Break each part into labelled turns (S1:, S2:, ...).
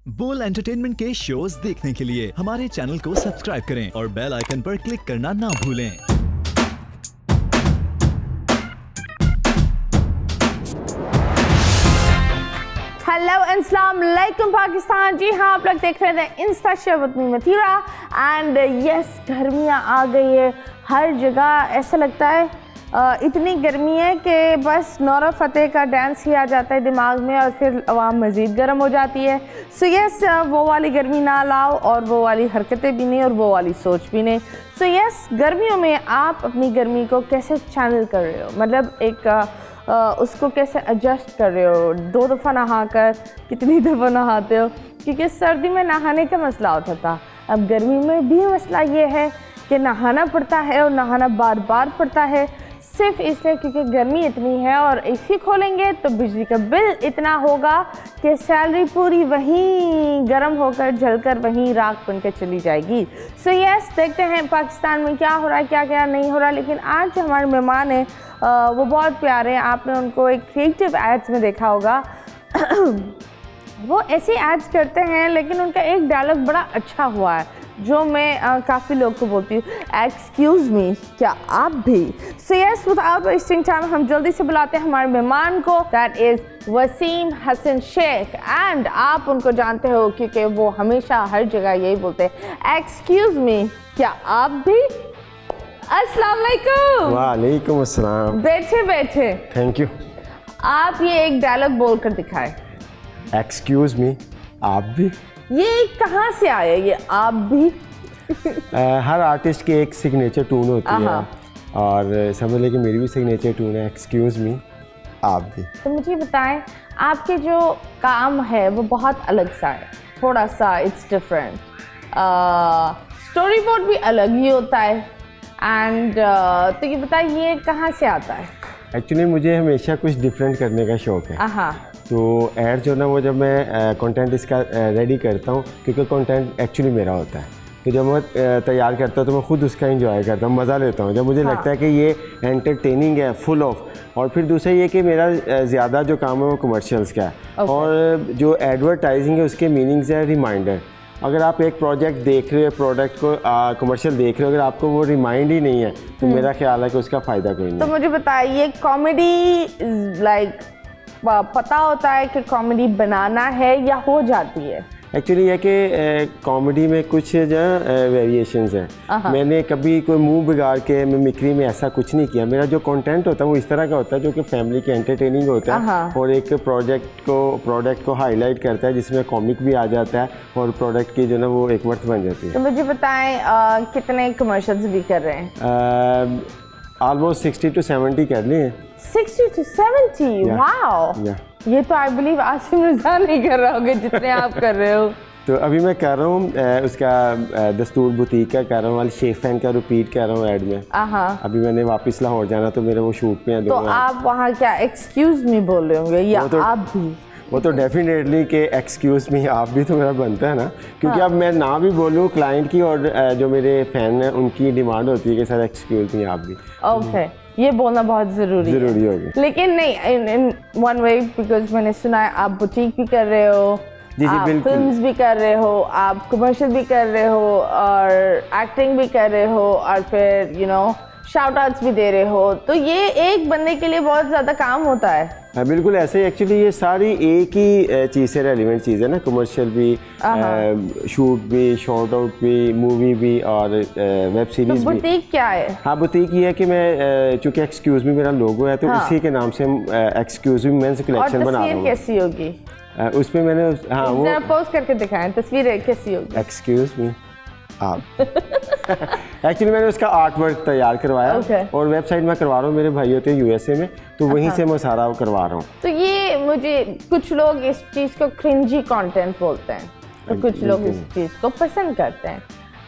S1: बोल एंटरटेनमेंट के शोज देखने के लिए हमारे चैनल को सब्सक्राइब करें और बेल आइकन पर क्लिक करना ना भूलें।
S2: हेलो अस्सलाम वालेकुम पाकिस्तान। जी हाँ, आप लोग देख रहे थे Insta show with me Mathira and yes, गर्मियाँ आ गई है हर जगह। ऐसा लगता है इतनी गर्मी है कि बस नौरा फतेह का डांस ही आ जाता है दिमाग में और फिर आवाम मज़ीद गर्म हो जाती है। सो यस, वो वाली गर्मी ना लाओ और वो वाली हरकतें भी नहीं और वो वाली सोच भी नहीं। सो यस, गर्मियों में आप अपनी गर्मी को कैसे चैनल कर रहे हो, मतलब एक उसको कैसे एडजस्ट कर रहे हो। 2 दफ़ा नहा कर कितनी दफ़ा नहाते हो, क्योंकि सर्दी में नहाने का मसला होता था। अब गर्मी में भी मसला ये है कि नहाना पड़ता है और नहाना बार बार पड़ता है, सिर्फ इसलिए क्योंकि गर्मी इतनी है और एसी खोलेंगे तो बिजली का बिल इतना होगा कि सैलरी पूरी वहीं गर्म होकर जलकर वहीं राख बन के चली जाएगी। सो यस, देखते हैं पाकिस्तान में क्या हो रहा है, क्या क्या नहीं हो रहा। लेकिन आज जो हमारे मेहमान हैं वो बहुत प्यारे हैं। आपने उनको एक क्रिएटिव एड्स में देखा होगा वो ऐसे एड्स करते हैं, लेकिन उनका एक डायलॉग बड़ा अच्छा हुआ है जो मैं काफ़ी लोग को बोलती हूँ, एक्सक्यूज़ मी, क्या आप भी। So yes, without wasting time हम जल्दी से बुलाते हैं हमारे मेहमान को, that is Wasim Hasan Shaikh. And आप उनको जानते हो क्योंकि वो हमेशा हर जगह यही बोलते हैं, एक्सक्यूज़ मी, क्या आप भी। अस्सलाम वालेकुम।
S3: वालेकुम अस्सलाम।
S2: बैठे बैठे।
S3: Thank you.
S2: आप ये एक डायलॉग बोल कर दिखाए,
S3: एक्सक्यूज़ मी, आप भी।
S2: ये कहाँ से आया ये आप भी?
S3: हर आर्टिस्ट की एक सिग्नेचर टून होती है और समझ लें कि मेरी भी सिग्नेचर टून है, एक्सक्यूज़ मी, आप भी।
S2: तो मुझे बताएं, आपके जो काम है वो बहुत अलग सा है, थोड़ा सा इट्स डिफरेंट। स्टोरी बोर्ड भी अलग ही होता है एंड तो ये बताएं ये कहाँ से आता है?
S3: एक्चुअली मुझे हमेशा कुछ डिफरेंट करने का शौक़ है। तो ऐड जो ना वो जब मैं कंटेंट इसका रेडी करता हूँ, क्योंकि कंटेंट एक्चुअली मेरा होता है, तो जब मैं तैयार करता हूँ तो मैं खुद उसका एंजॉय करता हूँ, मज़ा लेता हूँ जब मुझे लगता है कि ये एंटरटेनिंग है, फुल ऑफ। और फिर दूसरा ये कि मेरा ज़्यादा जो काम है वो कमर्शियल्स का है और जो एडवर्टाइजिंग है उसके मीनिंग्स है रिमाइंडर। अगर आप एक प्रोजेक्ट देख रहे हो, प्रोडक्ट को कमर्शियल देख रहे हो, अगर आपको वो रिमाइंड ही नहीं है तो मेरा ख्याल है कि उसका फ़ायदा कोई नहीं।
S2: तो मुझे बताइए, कॉमेडी लाइक पता होता है कि कॉमेडी बनाना है या हो जाती है?
S3: एक्चुअली यह कि कॉमेडी में कुछ जो वेरिएशंस हैं। मैंने कभी कोई मुंह बिगाड़ के मिमिक्री में ऐसा कुछ नहीं किया। मेरा जो कंटेंट होता है वो इस तरह का होता है जो कि फैमिली के एंटरटेनिंग होता है और एक प्रोडक्ट को हाईलाइट करता है, जिसमें कॉमिक भी आ जाता है और प्रोडक्ट की जो ना वो एक वर्थ बन जाती है।
S2: तो मुझे बताएं कितने कमर्शियल्स भी कर रहे हैं?
S3: ऑलमोस्ट 60 to 70 कर लिए हैं।
S2: 60 to 70, वाओ। ये तो आई बिलीव आसिम रज़ा नहीं कर रहे होगे जितने आप कर रहे हो।
S3: तो अभी मैं कर रहा हूँ उसका दस्तूर बुटीक का कर रहा हूँ, शेफैन का रिपीट कर रहा हूँ ऐड में। अभी मैंने वापस लाहौर जाना तो मेरे वो शूट पे हैं।
S2: तो आप वहाँ क्या एक्सक्यूज़ मी बोल रहे होंगे या
S3: तो,
S2: आप भी?
S3: वो तो डेफिनेटली कि एक्सक्यूज़ मी, आप भी तो मेरा बनता है ना, क्योंकि अब मैं ना भी बोलूँ क्लाइंट की और जो मेरे फ़ैन हैं उनकी डिमांड होती है कि सर एक्सक्यूज़ मी आप भी।
S2: ओके, ये बोलना बहुत ज़रूरी
S3: होगी।
S2: लेकिन नहीं, इन वन वे, बिकॉज मैंने सुना है आप बुटीक भी कर रहे हो, आप फिल्म्स भी कर रहे हो, आप कमर्शियल भी कर रहे हो और एक्टिंग भी कर रहे हो और फिर यू नो शाउट आउट्स भी दे रहे हो। तो ये एक बंदे के लिए बहुत ज़्यादा काम होता है।
S3: हाँ बिल्कुल ऐसे ही। एक्चुअली ये सारी एक ही चीज़ से रेलिवेंट चीज़ है ना, कमर्शियल भी, शूट भी, शॉर्ट आउट भी, मूवी भी और वेब सीरीज़ भी।
S2: बुटीक क्या है? हाँ,
S3: बुटीक ये है कि मैं चूँकि एक्सक्यूज़ मी मेरा लोगो है तो उसी के नाम से एक्सक्यूज़ मी मेंस कलेक्शन बना रहा हूँ।
S2: कैसी होगी
S3: उसमें मैंने वो
S2: पोस्ट करके दिखाएं, तस्वीर कैसी होगी?
S3: एक्सक्यूज़ मी आप एक्चुअली मैंने उसका आर्ट वर्क तैयार करवाया और वेबसाइट में करवा रहा हूँ, मेरे भाई होते हैं यूएसए में, तो वहीं से मैं सारा करवा रहा हूँ।
S2: तो ये मुझे कुछ लोग इस चीज़ को क्रिंजी कंटेंट बोलते हैं, तो कुछ लोग इस चीज़ को पसंद करते हैं।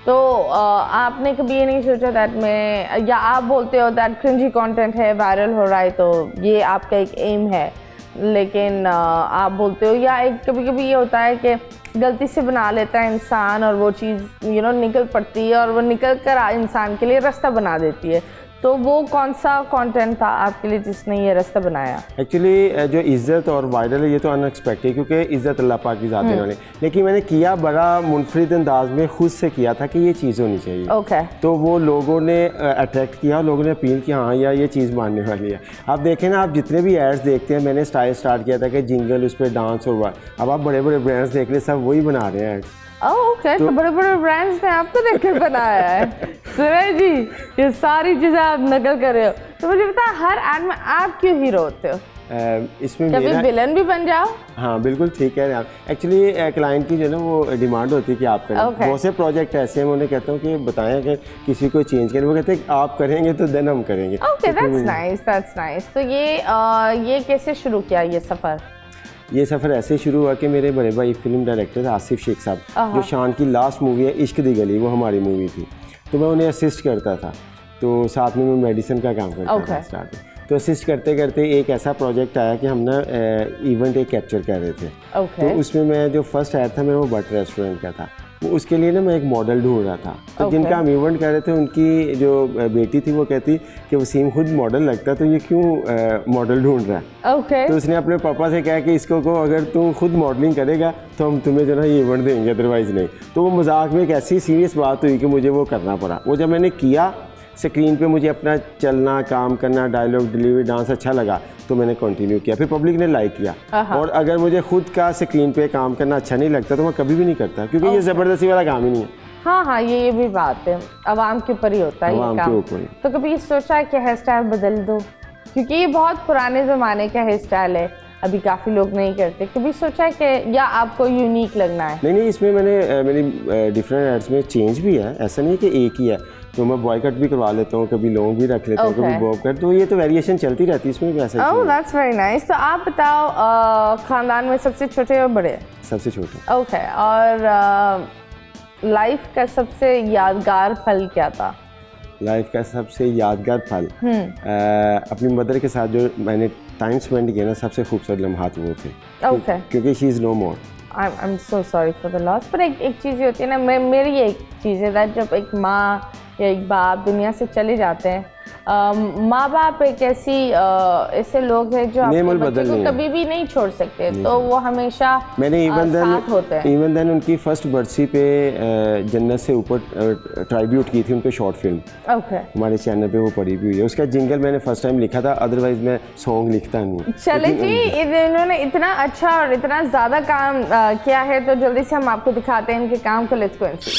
S2: तो आपने कभी ये नहीं सोचा दैट मैं, या आप बोलते हो दैट क्रिंजी कंटेंट है, वायरल हो रहा है तो ये आपका एक एम है, लेकिन आप बोलते हो या एक कभी कभी ये होता है कि गलती से बना लेता है इंसान और वो चीज़ यू नो निकल पड़ती है और वो निकल कर इंसान के लिए रास्ता बना देती है, तो वो कौन सा कंटेंट था आपके लिए जिसने ये रास्ता बनाया?
S3: एक्चुअली जो इज़्ज़त और वायरल है ये तो अनएक्सपेक्टेड, क्योंकि इज़्ज़त अल्लाह पाक की ज़ात देने वाली, लेकिन मैंने किया बड़ा मुनफरिद अंदाज में खुद से किया था कि ये चीज़ होनी चाहिए।
S2: ओके।
S3: तो वो लोगों ने अट्रैक्ट किया, लोगों ने अपील किया हाँ यार ये चीज़ मानने वाली है। आप देखें ना, आप जितने भी एड्स देखते हैं, मैंने स्टार्ट किया था कि जिंगल उस पर डांस और अब आप बड़े बड़े ब्रांड्स देख ले, सब वही बना रहे हैं एड्स।
S2: ओके, तो बड़े बड़े ब्रांड्स ने आपको देखकर बनाया है। सुरेश जी, ये सारी चीज़ें आप नकल कर रहे हो, तो मुझे बता हर एड में आप क्यों हीरो होते हो?
S3: इसमें
S2: कभी विलन भी बन जाओ?
S3: हाँ बिल्कुल ठीक कह रहे हैं आप। एक्चुअली क्लाइंट की जो है ना वो डिमांड होती है कि आप करें। बहुत से प्रोजेक्ट ऐसे हैं, मैं उन्हें कहता हूँ कि बताएं कि किसी को चेंज करें, वो कहते हैं आप करेंगे तो देन हम करेंगे।
S2: Okay, that's nice. तो ये कैसे शुरू किया ये सफ़र?
S3: ये सफ़र ऐसे शुरू हुआ कि मेरे बड़े भाई फिल्म डायरेक्टर आसिफ शेख साहब, जो शान की लास्ट मूवी है इश्क दी गली, वो हमारी मूवी थी, तो मैं उन्हें असिस्ट करता था, तो साथ में मैं मेडिसिन का काम करता था स्टार्ट में। तो असिस्ट करते करते एक ऐसा प्रोजेक्ट आया कि हम ना इवेंट एक कैप्चर कर रहे थे। तो उसमें मैं जो फर्स्ट आया था मैं वो बट रेस्टोरेंट का था, उसके लिए ना मैं एक मॉडल ढूंढ रहा था। तो जिनका हम इवेंट कर रहे थे उनकी जो बेटी थी वो कहती कि वसीम खुद मॉडल लगता है, तो ये क्यों मॉडल ढूंढ रहा है? तो उसने अपने पापा से कहा कि इसको को अगर तू खुद मॉडलिंग करेगा तो हम तुम्हें जो है ये इवेंट देंगे, अदरवाइज़ नहीं। तो वो मजाक में एक ऐसी सीरियस बात हुई कि मुझे वो करना पड़ा। वो जब मैंने किया, स्क्रीन पे मुझे अपना चलना, काम करना, डायलॉग डिलीवरी, डांस अच्छा लगा, तो मैंने कंटिन्यू किया। फिर पब्लिक ने लाइक किया। और अगर मुझे खुद का स्क्रीन पे काम करना अच्छा नहीं लगता तो मैं कभी भी नहीं करता, क्योंकि ये ज़बरदस्ती वाला काम ही नहीं है।
S2: हाँ, ये भी बात है, आवाम के ऊपर ही होता है ये काम। तो कभी सोचा कि हेयर स्टाइल बदल दो, क्योंकि ये बहुत पुराने ज़माने का हेयर स्टाइल है, अभी काफ़ी लोग नहीं करते, कभी सोचा कि या आपको यूनिक लगना है?
S3: नहीं, इसमें मैंने मेरी डिफरेंट एड्स में चेंज भी है, ऐसा नहीं है कि एक ही है। तो मैं बॉय कट भी करवा लेता हूँ, कभी लॉन्ग भी रख लेता हूँ, कभी बॉब कट, तो ये तो वेरिएशन चलती रहती है, इसमें भी ऐसा।
S2: ओह, दैट्स वेरी नाइस। तो आप बताओ, खानदान में सबसे छोटे और बड़े?
S3: सबसे छोटे।
S2: ओके, और लाइफ का सबसे यादगार पल क्या था?
S3: लाइफ का सबसे यादगार पल अपनी मदर के साथ जो मैंने टाइम स्पेंड किया ना, सबसे खूबसूरत लम्हात वो थे।
S2: ओके,
S3: क्योंकि she is no more.
S2: I am so sorry for the loss. पर एक चीज़ होती है ना, मेरी एक चीज़ है दैट जब एक माँ या एक बाप दुनिया से चले जाते हैं, माँ बाप एक ऐसे लोग हैं जो अपने बच्चे को कभी भी नहीं छोड़ सकते, तो वो हमेशा साथ होते हैं।
S3: इवन देन उनकी फर्स्ट बर्थडे पे जन्नत से ऊपर ट्राइब्यूट की थी उनको शॉर्ट फिल्म।
S2: ओके,
S3: हमारे चैनल पे वो पड़ी भी हुई है। उसका जिंगल मैंने फर्स्ट टाइम लिखा था, अदरवाइज मैं सॉन्ग लिखता नहीं।
S2: चले जी, इन्होंने इतना अच्छा और इतना ज़्यादा काम किया है, तो जल्दी से हम आपको दिखाते हैं इनके काम को। लेट्स गो एंड सी।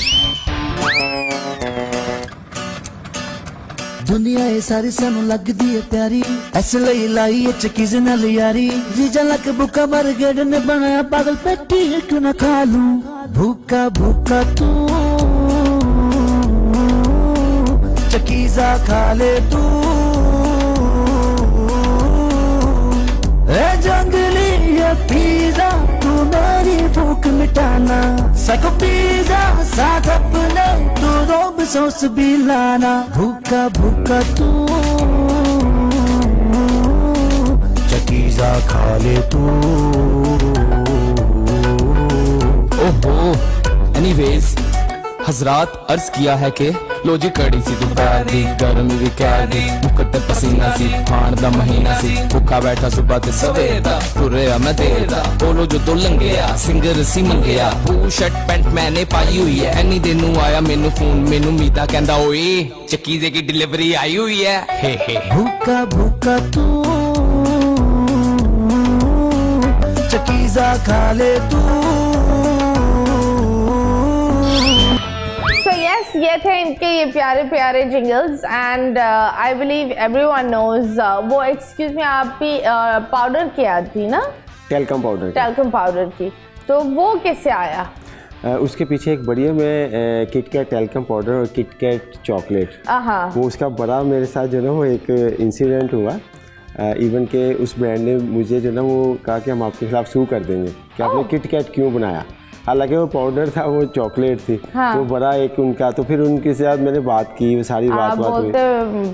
S4: दुनिया ये सारी सानू लगदी है प्यारी, ऐसे लई लाई ये चकीज नाल यारी, जीजा लक भूखा बरगेड ने बनाया पागल पेटी क्यों ना खा लूं, भूखा भूखा तू चकीजा खा ले तू, ए जंगली ये पिज़्ज़ा तू मेरी भूख मिटाना, सको पिज़्ज़ा साथ अपने तू रोब सॉस भी लाना, भूखा भूखा तू चकीजा खा ले तू।
S5: ओहो, एनीवेज हजरात अर्ज किया है कि लो जी कड़ी सी दोपहर दी, गर्म भी कह दी, मुकते पसीना सी, खान दा महीना सी, भुखा बैठा सुबह ते सवेर दा, तुरया मैं देर दा, बोलो जो दो लंघिया, सिंगर सी मंगिया, बू शर्ट पैंट मैंने पाई हुई है, एनी दिन नू आया मेनू फोन, मेनू मीता कहंदा ओए चकीजे की डिलीवरी आई हुई है, हे हे।
S4: भूखा भूखा तू चकीजा खा ले तू।
S2: ये थे इनके ये प्यारे प्यारे jingles, and I believe everyone knows वो, एक्सक्यूज मी, आप भी पाउडर की ad थी ना,
S3: टेलकम पाउडर
S2: की, तो वो कैसे आया?
S3: उसके पीछे एक बढ़िया में किटकैट टेलकम पाउडर और किटकैट चॉकलेट, वो उसका बड़ा मेरे साथ जो ना वो एक इंसिडेंट हुआ। इवन के उस ब्रांड ने मुझे जो ना वो कहा कि हम आपके खिलाफ सू कर देंगे कि आपने किटकैट क्यों बनाया, हालांकि वो पाउडर था, वो चॉकलेट थी। हाँ। तो बड़ा एक उनका, तो फिर उनके साथ मैंने बात की, वो सारी बात हुई।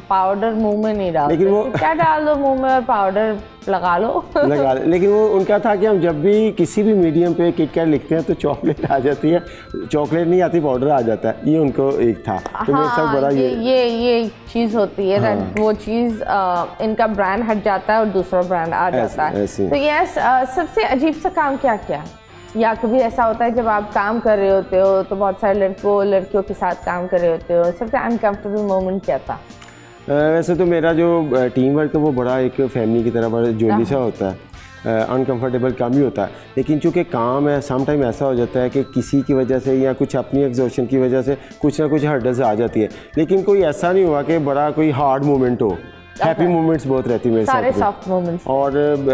S2: पाउडर मुंह में नहीं डालते, लेकिन वो क्या डाल दो मुंह में और पाउडर लगा लो
S3: लगा लेकिन वो उनका था कि हम जब भी किसी भी मीडियम पे किटकैट लिखते हैं तो चॉकलेट आ जाती है, चॉकलेट नहीं आती पाउडर आ जाता है, ये उनको एक था। तो मेरे साथ बड़ा
S2: ये चीज़ होती है
S3: हाँ।
S2: वो चीज़ इनका ब्रांड हट जाता है और दूसरा ब्रांड आ जाता है। तो यस, सबसे अजीब सा काम क्या क्या, या कभी ऐसा होता है जब आप काम कर रहे होते हो तो बहुत सारे लड़कियों के साथ काम कर रहे होते हो, सबसे अनकम्फर्टेबल मोमेंट क्या था?
S3: वैसे तो मेरा जो टीम वर्क है वो बड़ा एक फैमिली की तरह बड़ा जोली सा होता है, अनकंफर्टेबल कम ही होता है, लेकिन चूँकि काम है सम टाइम ऐसा हो जाता है कि किसी की वजह से या कुछ अपनी एग्जॉशन की वजह से कुछ ना कुछ हर्डल्स आ जाती है, लेकिन कोई ऐसा नहीं हुआ कि बड़ा कोई हार्ड मोमेंट हो। हैप्पी मोमेंट्स बहुत रहती है मेरे
S2: सारे
S3: साथ
S2: सॉफ्ट मोमेंट्स।
S3: और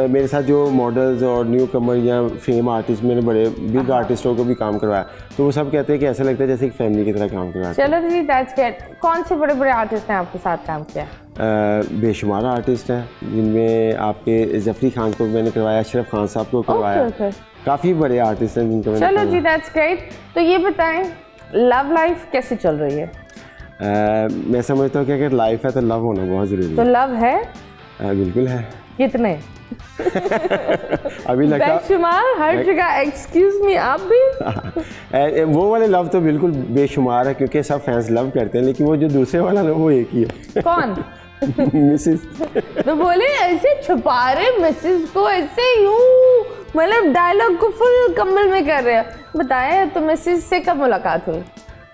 S3: मेरे साथ जो मॉडल्स और न्यू कमर या फेम आर्टिस्ट, मैंने बड़े बिग आर्टिस्टों को भी काम करवाया, तो वो सब कहते हैं कि ऐसा लगता है जैसे एक फैमिली की तरह काम करवाया।
S2: चलो जी, दैट्स ग्रेट। कौन से बड़े बड़े आर्टिस्ट ने आपके साथ काम किया?
S3: बेशुमार आर्टिस्ट हैं, जिनमें आपके जफरी खान को मैंने करवाया, अशरफ खान साहब को करवाया। काफ़ी बड़े आर्टिस्ट हैं जिनको मैंने
S2: चलो जी, दैट्स ग्रेट। तो ये बताएं, लव लाइफ कैसे चल रही है?
S3: मैं समझता हूँ कि अगर लाइफ है तो लव होना बहुत ज़रूरी है।
S2: तो लव है?
S3: बिल्कुल है।
S2: कितने?
S3: अभी लगता
S2: बेशुमार, हर जगह। एक्सक्यूज मी, आप भी?
S3: वो वाले लव तो बिल्कुल बेशुमार है, क्योंकि सब फैंस लव करते हैं, लेकिन वो जो दूसरे वाला ना वो एक ही है।
S2: कौन?
S3: मिसेस।
S2: तो बोले ऐसे छुपा रहे मिसेस को, ऐसे यूं मतलब डायलॉग को फुल कम्बल में कर रहे हो। बताए तो मिसेस से कब मुलाकात हुई?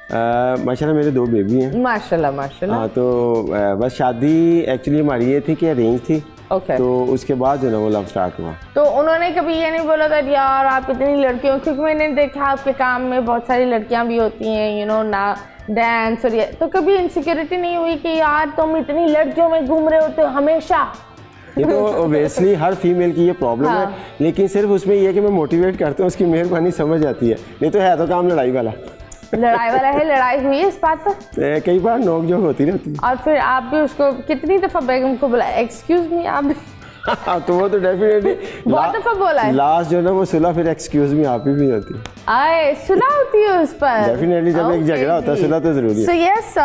S3: माशाल्लाह मेरे 2 बेबी हैं।
S2: माशाल्लाह माशाल्लाह।
S3: हाँ, तो बस शादी एक्चुअली हमारी ये थी कि अरेंज थी।
S2: Okay.
S3: तो उसके बाद जो ना वो लव स्टार्ट हुआ।
S2: तो उन्होंने कभी ये नहीं बोला था यार आप इतनी लड़कियों, क्योंकि मैंने देखा आपके काम में बहुत सारी लड़कियां भी होती हैं, यू नो ना डांस और ये, तो कभी इनसिक्योरिटी नहीं हुई कि यार तुम इतनी लड़कियों में घूम रहे होते हो हमेशा?
S3: ये तो ओबियसली हर फीमेल की ये प्रॉब्लम
S2: हाँ।
S3: है, लेकिन सिर्फ उसमें ये है कि मैं मोटिवेट करता हूँ, उसकी मेहरबानी समझ आती है, नहीं तो है तो काम लड़ाई वाला।
S2: लड़ाई वाला है, लड़ाई हुई है इस बात पर?
S3: कई बार नोक झोंक होती रहती है।
S2: और फिर आप भी उसको कितनी दफ़ा बेगम को बोला एक्सक्यूज मी आप भी?
S3: तो वो तो डेफिनेटली
S2: बहुत दफ़ा बोला है।
S3: लास्ट जो ना वो सुलह फिर एक्सक्यूज मी आप ही भी होती है।
S2: आए सुलह होती है उस पर?
S3: डेफिनेटली जब एक झगड़ा होता है सुलह तो जरूरी है।
S2: So yes,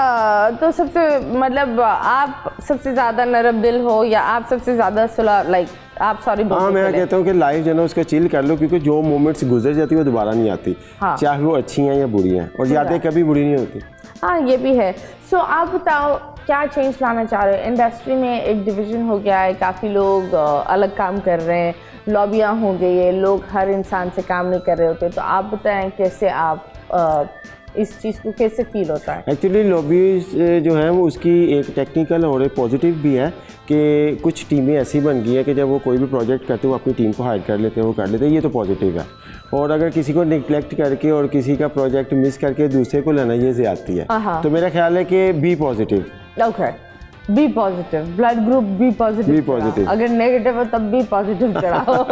S2: तो सबसे मतलब आप सबसे ज़्यादा नरम दिल हो या आप सबसे ज़्यादा सुलह लाइक आप सॉरी?
S3: हाँ, मैं कहता हूँ कि लाइफ जो ना उसका चिल कर लो, क्योंकि जो मोमेंट्स गुजर जाती है वो दोबारा नहीं आती।
S2: हाँ।
S3: चाहे वो अच्छी हैं या बुरी हैं, और यादें कभी बुरी नहीं होती।
S2: हाँ, ये भी है। सो आप बताओ क्या चेंज लाना चाह रहे हो? इंडस्ट्री में एक डिवीज़न हो गया है, काफ़ी लोग अलग काम कर रहे हैं, लॉबियाँ हो गई है, लोग हर इंसान से काम नहीं कर रहे होते, तो आप बताएं कैसे आप इस चीज़ को कैसे फील होता है?
S3: एक्चुअली लॉबीज जो हैं वो उसकी एक टेक्निकल और एक पॉजिटिव भी है कि कुछ टीमें ऐसी बन गई हैं कि जब वो कोई भी प्रोजेक्ट करते हैं वो अपनी टीम को हायर कर लेते हैं, वो कर लेते हैं, ये तो पॉजिटिव है। और अगर किसी को निगलेक्ट करके और किसी का प्रोजेक्ट मिस करके दूसरे को लेना, ये ज़्यादती है। तो मेरा ख्याल है कि B positive.
S2: Okay, B positive, blood group B positive.
S3: B positive.
S2: अगर नेगेटिव हो तब बी पॉजिटिव चढ़ाओ।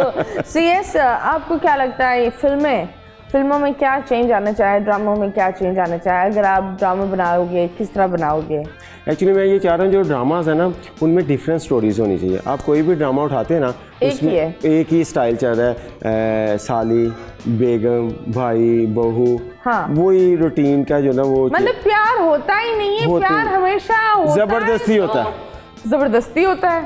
S2: सो यस, आपको क्या लगता है ये फिल्मों में क्या चेंज आना चाहिए, ड्रामों में क्या चेंज आना चाहिए? अगर आप ड्रामा बनाओगे किस तरह बनाओगे?
S3: एक्चुअली मैं ये चाह रहा हूँ जो ड्रामाज है ना उनमें डिफरेंट स्टोरीज होनी चाहिए। आप कोई भी ड्रामा उठाते हैं ना उसमें एक ही स्टाइल चल रहा है, साली, बेगम, भाई, बहू,
S2: हाँ।
S3: वही रूटीन का जो ना वो
S2: मतलब प्यार होता ही नहीं है, प्यार हमेशा
S3: जबरदस्ती होता है।
S2: जबरदस्ती होता है,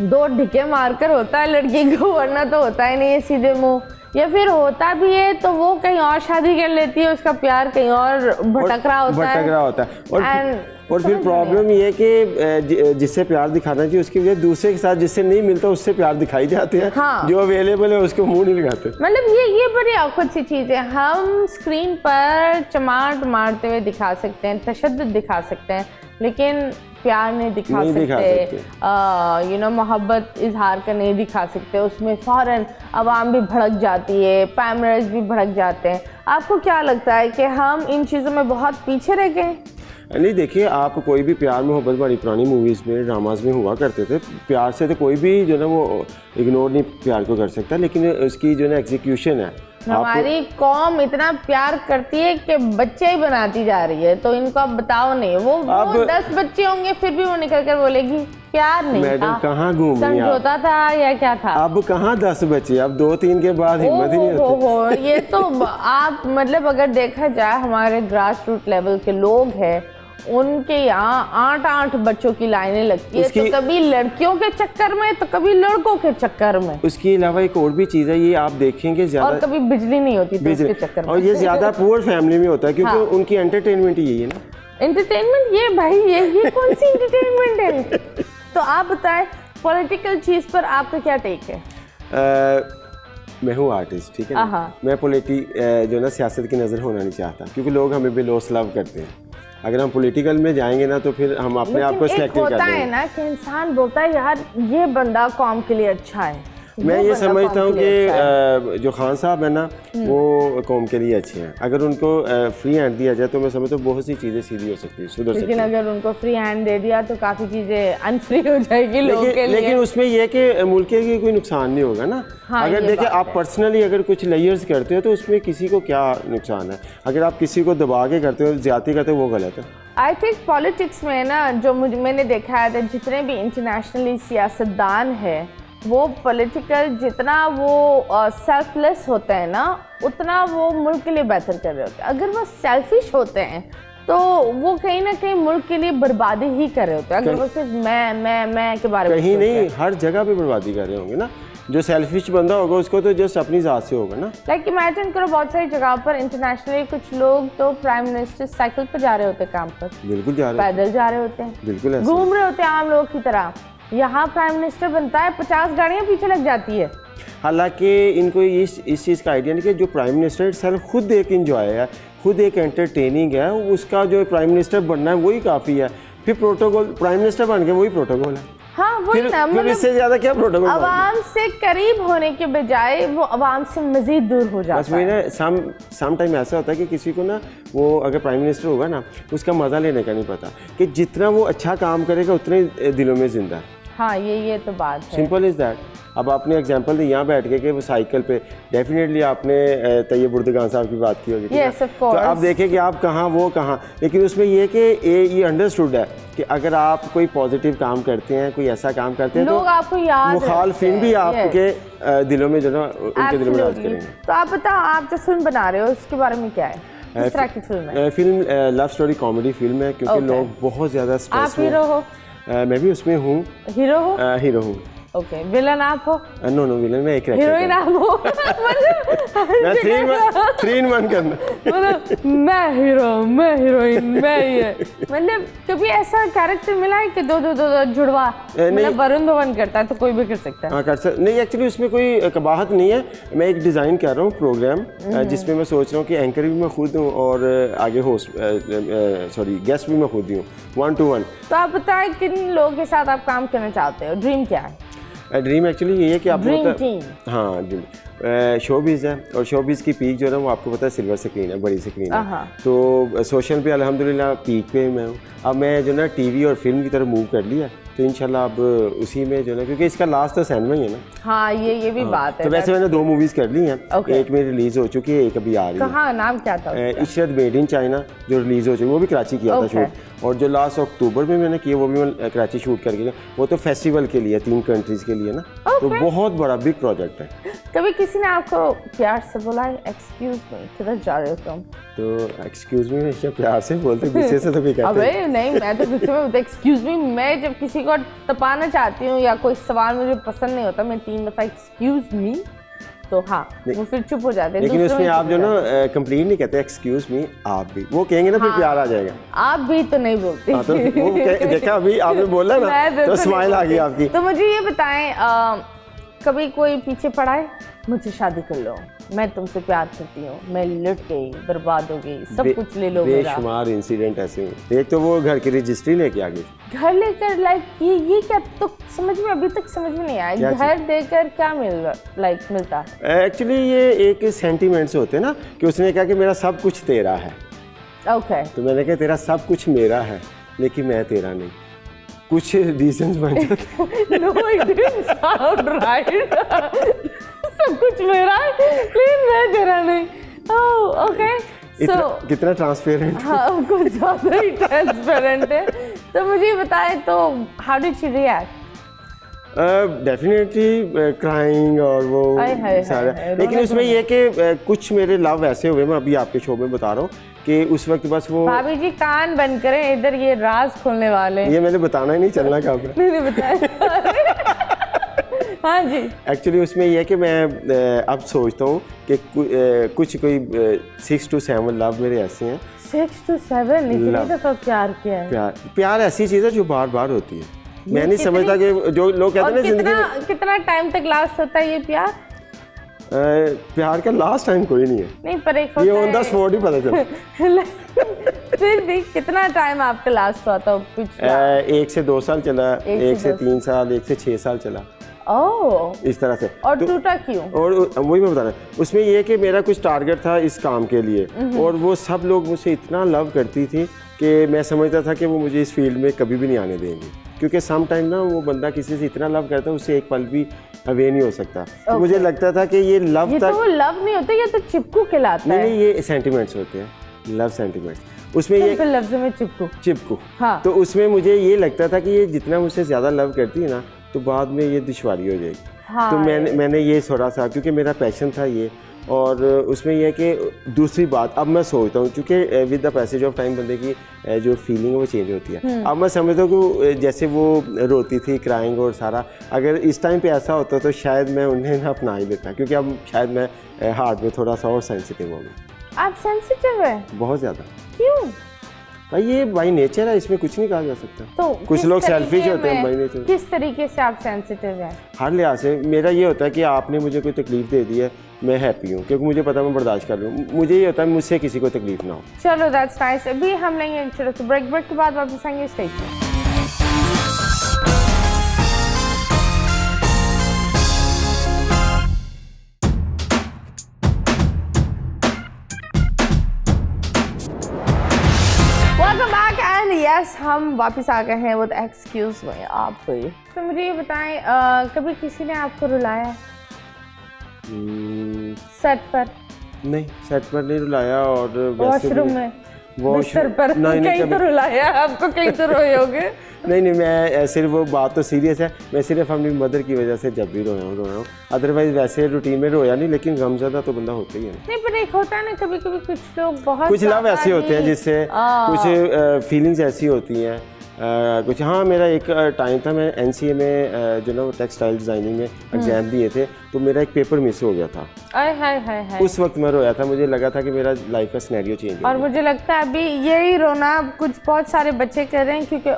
S2: 2 ढिके मारकर होता है लड़की को, वरना तो होता ही नहीं है सीधे मुंह। या फिर होता भी है तो वो कहीं और शादी कर लेती है, उसका प्यार कहीं और भटक रहा होता है।
S3: और फिर प्रॉब्लम ये है कि जिससे प्यार दिखाना चाहिए उसकी वजह दूसरे के साथ जिससे नहीं मिलता उससे प्यार दिखाई जाते हैं।
S2: हाँ।
S3: जो अवेलेबल है उसको मुंह नहीं लगाते।
S2: मतलब ये बड़ी औखत सी चीज़ है। हम स्क्रीन पर चमाट मारते हुए दिखा सकते हैं, तशद्दुद दिखा सकते हैं, लेकिन प्यार नहीं दिखा सकते, यू नो मोहब्बत इजहार का नहीं दिखा सकते। उसमें फ़ौरन आवाम भी भड़क जाती है, पैमरर्स भी भड़क जाते हैं। आपको क्या लगता है कि हम इन चीज़ों में बहुत पीछे रह गए?
S3: नहीं, देखिए आप कोई भी प्यार मोहब्बत बड़ी पुरानी मूवीज़ में ड्रामाज में हुआ करते थे, प्यार से तो कोई भी जो ना वो इग्नोर नहीं प्यार को कर सकता, लेकिन उसकी जो ना एग्जीक्यूशन है।
S2: हमारी कौम इतना प्यार करती है कि बच्चे ही बनाती जा रही है, तो इनको अब बताओ नहीं, वो 10 बच्चे होंगे फिर भी वो निकल कर बोलेगी प्यार नहीं था,
S3: मैडम कहाँ घूम रही हैं
S2: समझौता था या क्या था?
S3: अब कहाँ 10 बच्चे, अब 2-3 के बाद हिम्मत ही नहीं होती।
S2: ये तो आप मतलब अगर देखा जाए हमारे ग्रास रूट लेवल के लोग हैं उनके यहाँ 8-8 बच्चों की लाइनें लगती है, तो कभी लड़कियों के चक्कर में तो कभी लड़कों के चक्कर में।
S3: उसके अलावा एक और भी चीज़ है, ये आप देखेंगे ज़्यादा,
S2: और कभी बिजली नहीं होती तो उसके चक्कर में।
S3: और ये ज़्यादा पुअर फैमिली में होता है, क्योंकि उनकी एंटरटेनमेंट यही है ना।
S2: एंटरटेनमेंट ये भाई ये कौन सी एंटरटेनमेंट है? तो आप बताएं पॉलिटिकल चीज़ पर आपका क्या टेक है?
S3: मैं हूँ आर्टिस्ट, ठीक है ना, मैं जो ना सियासत की नज़र होना नहीं चाहता, क्योंकि लोग हमें बेलोस लव करते हैं। अगर हम पॉलिटिकल में जाएंगे ना तो फिर हम अपने आप को सिलेक्ट कर देंगे।
S2: होता है ना कि इंसान बोलता है यार ये बंदा कौम के लिए अच्छा है।
S3: मैं ये समझता हूँ कि जो खान साहब है ना वो कौम के लिए अच्छे हैं। अगर उनको फ्री हैंड दिया जाए तो मैं समझता हूँ बहुत सी चीज़ें सीधी हो सकती है, सुधर सकती है।
S2: लेकिन अगर उनको फ्री हैंड दे दिया तो काफ़ी चीज़ें अनफ्री हो जाएगी लोगों के लिए।
S3: लेकिन उसमें यह है कि मुल्क के कोई नुकसान नहीं होगा ना। अगर देखिए आप पर्सनली अगर कुछ लेयर्स करते हो तो उसमें किसी को क्या नुकसान है। अगर आप किसी को दबा के करते हो, ज्यादती करते हो, वो गलत है।
S2: आई थिंक पॉलिटिक्स में ना जो मैंने देखा है, जितने भी इंटरनेशनली सियासतदान है वो पॉलिटिकल जितना वो सेल्फलेस होते हैं ना, उतना वो मुल्क के लिए बेहतर कर रहे होते हैं। अगर वो सेल्फिश होते हैं तो वो कहीं ना कहीं मुल्क के लिए बर्बादी ही कर रहे होते हैं। अगर वो सिर्फ मैं के बारे में
S3: कहीं नहीं, हर जगह पे बर्बादी कर रहे होंगे ना। जो सेल्फिश बंदा होगा उसको तो जस्ट अपनी ज़ात से होगा ना।
S2: लाइक इमेजिन करो बहुत सारी जगह पर इंटरनेशनली कुछ लोग तो प्राइम मिनिस्टर साइकिल पर जा रहे होते हैं काम पर,
S3: बिल्कुल जा रहे हैं,
S2: पैदल जा रहे होते हैं,
S3: बिल्कुल
S2: घूम रहे होते हैं आम लोग की तरह। यहाँ प्राइम मिनिस्टर बनता है 50 गाड़ियाँ पीछे लग जाती है।
S3: हालांकि इनको इस चीज़ का आइडिया नहीं कि जो प्राइम मिनिस्टर सर खुद एक इंजॉय है, खुद एक एंटरटेनिंग है, उसका जो प्राइम मिनिस्टर बनना है वही काफ़ी है। फिर प्रोटोकॉल प्राइम मिनिस्टर बन गया वही प्रोटोकॉल है।
S2: हाँ वही ना,
S3: फिर इससे ज़्यादा क्या प्रोटोकॉल?
S2: अवाम से करीब होने के बजाय वो अवाम से मजीद दूर हो जाता है।
S3: बस वही ना, सम टाइम ऐसा होता है कि किसी को ना वो अगर प्राइम मिनिस्टर होगा ना उसका मज़ा लेने का नहीं पता कि जितना वो अच्छा काम करेगा उतने दिलों में जिंदा है।
S2: हाँ ये तो बात है।
S3: Simple is that. अब आपने एग्जांपल दी यहाँ बैठ के कि वो साइकिल पे, डेफिनेटली आपने तैयब बुर्दगान साहब की बात की होगी,
S2: yes, of course।
S3: तो आप देखें कि आप कहाँ वो कहाँ, लेकिन उसमें ये कि ये अंडरस्टूड है कि अगर आप कोई पॉजिटिव काम करते हैं, कोई ऐसा काम करते हैं,
S2: लोग
S3: तो
S2: आपको याद
S3: मुखालफिन भी आपके दिलों में जो ना उनके दिलों में याद करेंगे।
S2: तो आप बताओ, आप जो फिल्म बना रहे हो उसके बारे में क्या है, किस तरह की फिल्म है?
S3: Film love story comedy film है, क्योंकि लोग बहुत ज़्यादा स्ट्रेस
S2: आप हीरो हो?
S3: मैं भी उसमें हूँ।
S2: हीरो हो?
S3: हीरो हूँ।
S2: ओके, विलन आप हो?
S3: नो विलन मैं एक
S2: हीरोइन आप हो?
S3: मैं 3 in 1 करना,
S2: मतलब मैं हीरो, मैं हीरोइन, मैं ये, मतलब कभी ऐसा कैरेक्टर मिला है कि दो जुड़वा, मतलब वरुण धवन करता है तो कोई भी कर सकता है?
S3: हाँ कर सकता। नहीं, एक्चुअली उसमें कोई कबाहत नहीं है। मैं एक डिज़ाइन कर रहा हूँ प्रोग्राम, जिसमें मैं सोच रहा हूँ कि एंकर भी मैं खुद हूँ और आगे होस्ट गेस्ट भी मैं खुद ही हूँ, 1 to 1।
S2: तो आप बताएं किन लोगों के साथ आप काम करना चाहते हो, ड्रीम क्या है?
S3: ड्रीम एक्चुअली ये है कि आप
S2: ड्रीम टीम।
S3: हाँ ड्रीम शोबिज़ है, और शोबिज़ की पीक जो है ना वो आपको पता है सिल्वर स्क्रीन है, बड़ी स्क्रीन है। तो सोशल पे अल्हम्दुलिल्लाह पीक पे मैं हूँ। अब मैं जो ना टीवी और फिल्म की तरफ मूव कर लिया, तो इंशाल्लाह अब उसी में जो ना, क्योंकि इसका लास्ट तो सिनेमा ही है ना।
S2: हाँ ये भी बात है।
S3: तो वैसे मैंने 2 मूवीज़ कर ली हैं, एक में रिलीज़ हो चुकी है, एक अभी आ रही है।
S2: कहाँ, नाम क्या था?
S3: इशरत मेड इन चाइना जो रिलीज़ हो चुकी है, वो भी कराची किया था शूट, और जो लास्ट अक्टूबर में मैंने किया वो भी मैं कराची शूट करके गया। वो तो फेस्टिवल के लिए 3 कंट्रीज़ के लिए ना, तो बहुत बड़ा बिग प्रोजेक्ट है।
S2: कभी किसी ने आपको प्यार से बोला एक्सक्यूज मी किधर जा रहे हो तुम?
S3: तो एक्सक्यूज मी हमेशा प्यार से बोलते, गुस्से से तो भी कहते हैं।
S2: अबे नहीं, मैं तो गुस्से में बोलती एक्सक्यूज मी। मैं जब किसी को तपाना चाहती हूँ या कोई सवाल मुझे पसंद नहीं होता, मैं 3 दफ़ा एक्सक्यूज मी, तो हाँ वो फिर चुप हो जाते हैं।
S3: लेकिन उसमें आप जो ना कंप्लेन नहीं कहते, एक्सक्यूज मी आप भी, वो कहेंगे ना फिर प्यार आ जाएगा।
S2: आप भी तो नहीं बोलती।
S3: हाँ, तो वो देखा अभी आपने बोला ना तो स्माइल आ गई आपकी।
S2: तो मुझे ये बताएं, कभी कोई पीछे पड़ा है, मुझसे शादी कर लो, मैं तुमसे प्यार करती हूँ, मैं लुट गई, बर्बाद हो गई, सब कुछ ले लो मेरा?
S3: बेशुमार इंसिडेंट ऐसे हैं। एक तो वो घर की रजिस्ट्री लेके आ गई,
S2: घर लेकर, लाइक ये क्या, तो समझ में अभी तक समझ में नहीं आया, घर देकर क्या मिलता है?
S3: एक्चुअली ये एक सेंटीमेंट से होते हैं ना, कि उसने कहा कि मेरा सब कुछ तेरा है।
S2: ओके।
S3: तो मैंने कहा तेरा सब कुछ मेरा है लेकिन मैं तेरा नहीं। कुछ रीजंस बन जाते।
S2: No it didn't sound right. सब कुछ मेरा है लेकिन मैं तेरा नहीं। Oh okay. सो
S3: कितना ट्रांसपेरेंट।
S2: हाँ कुछ ज़्यादा ही ट्रांसपेरेंट है। तो मुझे बताए, तो how did she react?
S3: Definitely crying और वो सारा, लेकिन उसमें ये कि कुछ मेरे लव ऐसे हुए, मैं अभी आपके शो में बता रहा हूँ कि उस वक्त बस वो
S2: भाभी जी कान बंद करें, इधर ये राज खोलने वाले हैं।
S3: ये मैंने बताना ही नहीं, चलना कहाँ पे।
S2: नहीं बताया। हाँ जी।
S3: एक्चुअली उसमें यह है कि मैं अब सोचता हूँ कि कुछ कोई 6 to 7 लव मेरे ऐसे हैं।
S2: 6 to 7 इतनी दफा प्यार किया है।
S3: प्यार ऐसी चीज़ है जो बार बार होती है। मैं नहीं समझता कि जो लोग कहते हैं ना जिंदगी में
S2: कितना टाइम तक लास्ट होता है ये प्यार?
S3: प्यार का लास्ट टाइम कोई नहीं है।
S2: नहीं पर एक
S3: ये ऑन द स्पॉट ही पता चला।
S2: फिर भी कितना टाइम आपका लास्ट हुआ था पिछला?
S3: 1 से 2 साल चला, 1 से 3 साल, 1 से 6 साल चला।
S2: ओह,
S3: इस तरह से।
S2: और टूटा क्यों?
S3: और वही मैं बता रहा हूँ, उसमें ये कि मेरा कुछ टारगेट था इस काम के लिए, और वो सब लोग मुझसे इतना लव करती थी कि मैं समझता था कि वो मुझे इस फील्ड में कभी भी नहीं आने देंगी, क्योंकि सम टाइम ना वो बंदा किसी से इतना लव करता है उससे एक पल भी अवे नहीं हो सकता। तो मुझे लगता था कि ये लव
S2: ये
S3: तक
S2: तो वो लव नहीं होता, ये तो चिपकू कहलाता है।
S3: नहीं, ये सेंटिमेंट्स होते हैं, लव सेंटिमेंट्स। उसमें ये
S2: सिंपल लफ्ज़ों में चिपकू। हाँ।
S3: तो उसमें मुझे ये लगता था कि ये जितना मुझसे ज़्यादा लव करती है ना, तो बाद में ये दुश्वारी हो जाएगी।
S2: हाँ।
S3: तो मैंने ये सोचा था, क्योंकि मेरा पैशन था ये। और उसमें यह है कि दूसरी बात अब मैं सोचता हूँ, क्योंकि with the passage of time बंदे की जो फीलिंग है वो चेंज होती है। अब मैं समझता हूँ कि जैसे वो रोती थी, क्राइंग और सारा, अगर इस टाइम पे ऐसा होता तो शायद मैं उन्हें ना अपना ही लेता, क्योंकि अब शायद मैं हार्ट में थोड़ा सा और सेंसिटिव हो गया।
S2: आप सेंसिटिव है?
S3: बहुत ज़्यादा।
S2: क्यों?
S3: भाई ये बाई नेचर है, इसमें कुछ नहीं कहा जा सकता।
S2: तो
S3: कुछ लोग सेल्फिश होते हैं बाई नेचर।
S2: किस तरीके से आप सेंसिटिव हैं?
S3: हर लिहाज से मेरा ये होता है कि आपने मुझे कोई तकलीफ दे दी है, मैं हैप्पी हूँ, क्योंकि मुझे पता है मैं बर्दाश्त कर लूँ। मुझे ये होता है मुझसे किसी को तकलीफ ना हो।
S2: चलो दैट्स नाइस। अभी हम लेंगे एक छोटा सा ब्रेक के बाद वापस आएंगे स्टेज पे। यस, हम वापस आ गए हैं विद एक्सक्यूज में आप। तो मुझे ये बताएं, कभी किसी ने आपको रुलाया सेट पर?
S3: नहीं, सेट पर नहीं रुलाया। और
S2: वॉशरूम में, बिस्तर पर कहीं तो रुलाया आपको, कहीं तो रोए होगे।
S3: नहीं, मैं सिर्फ वो बात तो सीरियस है, मैं सिर्फ अपनी मदर की वजह से जब भी रोया हूँ। अदरवाइज वैसे रूटीन में रोया नहीं, लेकिन गमज़दा तो बंदा होता ही है।
S2: नहीं पर एक होता है ना, कभी कभी कुछ लोग बहुत
S3: कुछ लव ऐसे होते हैं जिससे कुछ फीलिंग्स ऐसी होती हैं कुछ। हाँ, मेरा एक टाइम था, मैं NCA में जो ना वो टेक्सटाइल डिज़ाइनिंग में एग्जाम दिए थे, तो मेरा एक पेपर मिस हो गया था।
S2: हाय।
S3: उस वक्त मैं रोया था, मुझे लगा था कि मेरा लाइफ का सिनेरियो चेंज हो।
S2: और मुझे लगता है अभी यही रोना कुछ बहुत सारे बच्चे कर रहे हैं, क्योंकि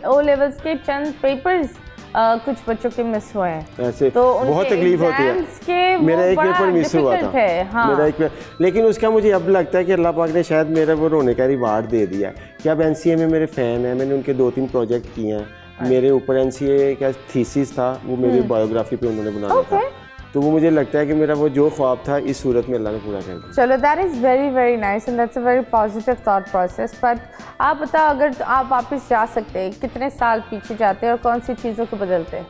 S2: ओ लेवल्स के चंद पेपर्स कुछ बच्चों के मिस हुए हैं।
S3: ऐसे
S2: तो
S3: बहुत तकलीफ होती है। मेरा एक पेपर मिस हुआ था।
S2: हाँ।
S3: मेरा एक लेकिन उसका मुझे अब लगता है कि अल्लाह पाक ने शायद मेरा वो रोने का रिवार्ड दे दिया है कि अब NCA में मेरे फ़ैन हैं, मैंने उनके 2-3 प्रोजेक्ट किए हैं। मेरे ऊपर NCA का थीसिस था, वो मेरी बायोग्राफी पे उन्होंने बनाया था। तो वो मुझे लगता है कि मेरा वो जो ख्वाब था इस सूरत में अल्लाह ने पूरा कर दिया।
S2: चलो that is very very nice and that's a very positive thought process. But आप बताओ, अगर आप वापस जा सकते हैं, कितने साल पीछे जाते हैं और कौन सी चीज़ों को बदलते हैं?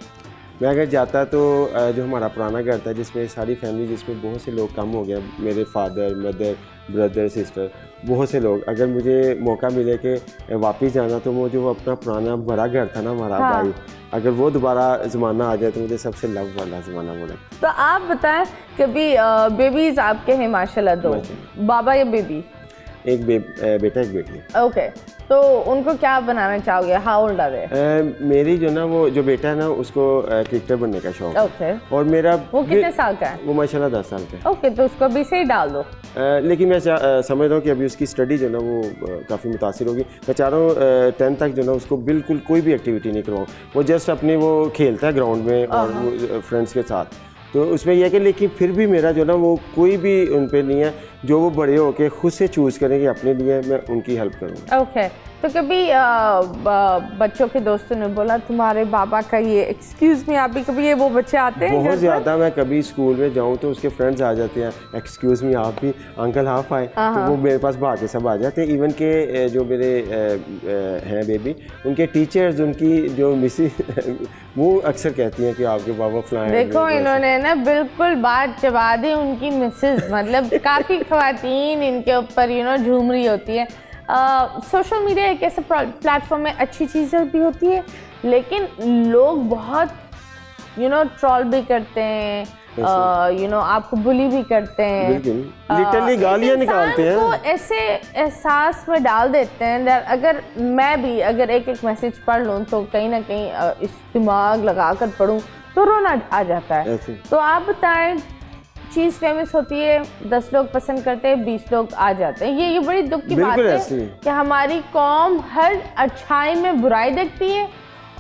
S3: मैं अगर जाता तो जो हमारा पुराना घर था, जिसमें सारी फैमिली, जिसमें बहुत से लोग कम हो गए, मेरे फादर, मदर, ब्रदर, सिस्टर, बहुत से लोग, अगर मुझे मौका मिले कि वापस जाना, तो वो जो अपना पुराना बड़ा घर था ना हमारा, भाई, अगर वो दोबारा ज़माना आ जाए तो मुझे सबसे लव वाला ज़माना वो लगता।
S2: तो आप बताएं, कभी बेबीज़ आपके हैं माशाल्लाह 2, बाबा या बेबी?
S3: एक बेटा एक बेटी है।
S2: ओके, तो उनको क्या बनाना चाहोगे? How old are they?
S3: मेरी जो ना वो जो बेटा है ना, उसको क्रिकेटर बनने का शौक है। और मेरा
S2: वो कितने साल का है?
S3: वो माशाल्लाह 10 साल का है।
S2: ओके, तो उसको अभी से ही डाल दो।
S3: लेकिन मैं समझ रहा हूँ कि अभी उसकी स्टडी जो ना वो काफ़ी मुतासिर होगी। मैं चाह रहा हूँ 10th तक जो ना उसको बिल्कुल कोई भी एक्टिविटी नहीं करवाऊँ। वो जस्ट अपने वो खेलता है ग्राउंड में और फ्रेंड्स के साथ, तो उसमें यह है कि लेकिन फिर भी मेरा जो ना वो कोई भी उन पे नहीं है, जो वो बड़े होके खुद से चूज़ करेंगे अपने लिए, मैं उनकी हेल्प करूँगा।
S2: ओके, तो कभी बच्चों के दोस्तों ने बोला तुम्हारे बाबा का ये, एक्सक्यूज़ मी, आप भी कभी ये वो बच्चे आते हैं?
S3: बहुत ज़्यादा। मैं कभी स्कूल में जाऊँ तो उसके फ्रेंड्स आ जाते हैं, एक्सक्यूज़ मी आप भी, अंकल आप आए, तो वो मेरे पास भाग के सब आ जाते हैं। इवन के जो मेरे हैं बेबी, उनके टीचर्स, उनकी जो मिसेस, वो अक्सर कहती हैं कि आपके बाबा फलाएं।
S2: देखो इन्होंने ना बिल्कुल बात चबा दी, उनकी मिसेस, मतलब काफ़ी ख़वातीन इनके ऊपर झूम रही होती है। सोशल मीडिया एक ऐसा प्लेटफॉर्म है, अच्छी चीज़ें भी होती है, लेकिन लोग बहुत यू नो ट्रोल भी करते हैं, यू नो आपको बुली भी करते हैं,
S3: बिल्कुल लिटरली गालियां निकालते हैं,
S2: तो ऐसे एहसास में डाल देते हैं that अगर मैं भी अगर एक एक मैसेज पढ़ लूँ तो कहीं ना कहीं इस दिमाग लगा कर पढ़ूँ तो रोना आ जाता है। तो आप बताएं, चीज़ फेमस होती है, 10 लोग पसंद करते हैं, 20 लोग आ जाते हैं, ये बड़ी दुख की बात है कि हमारी कौम हर अच्छाई में बुराई देखती है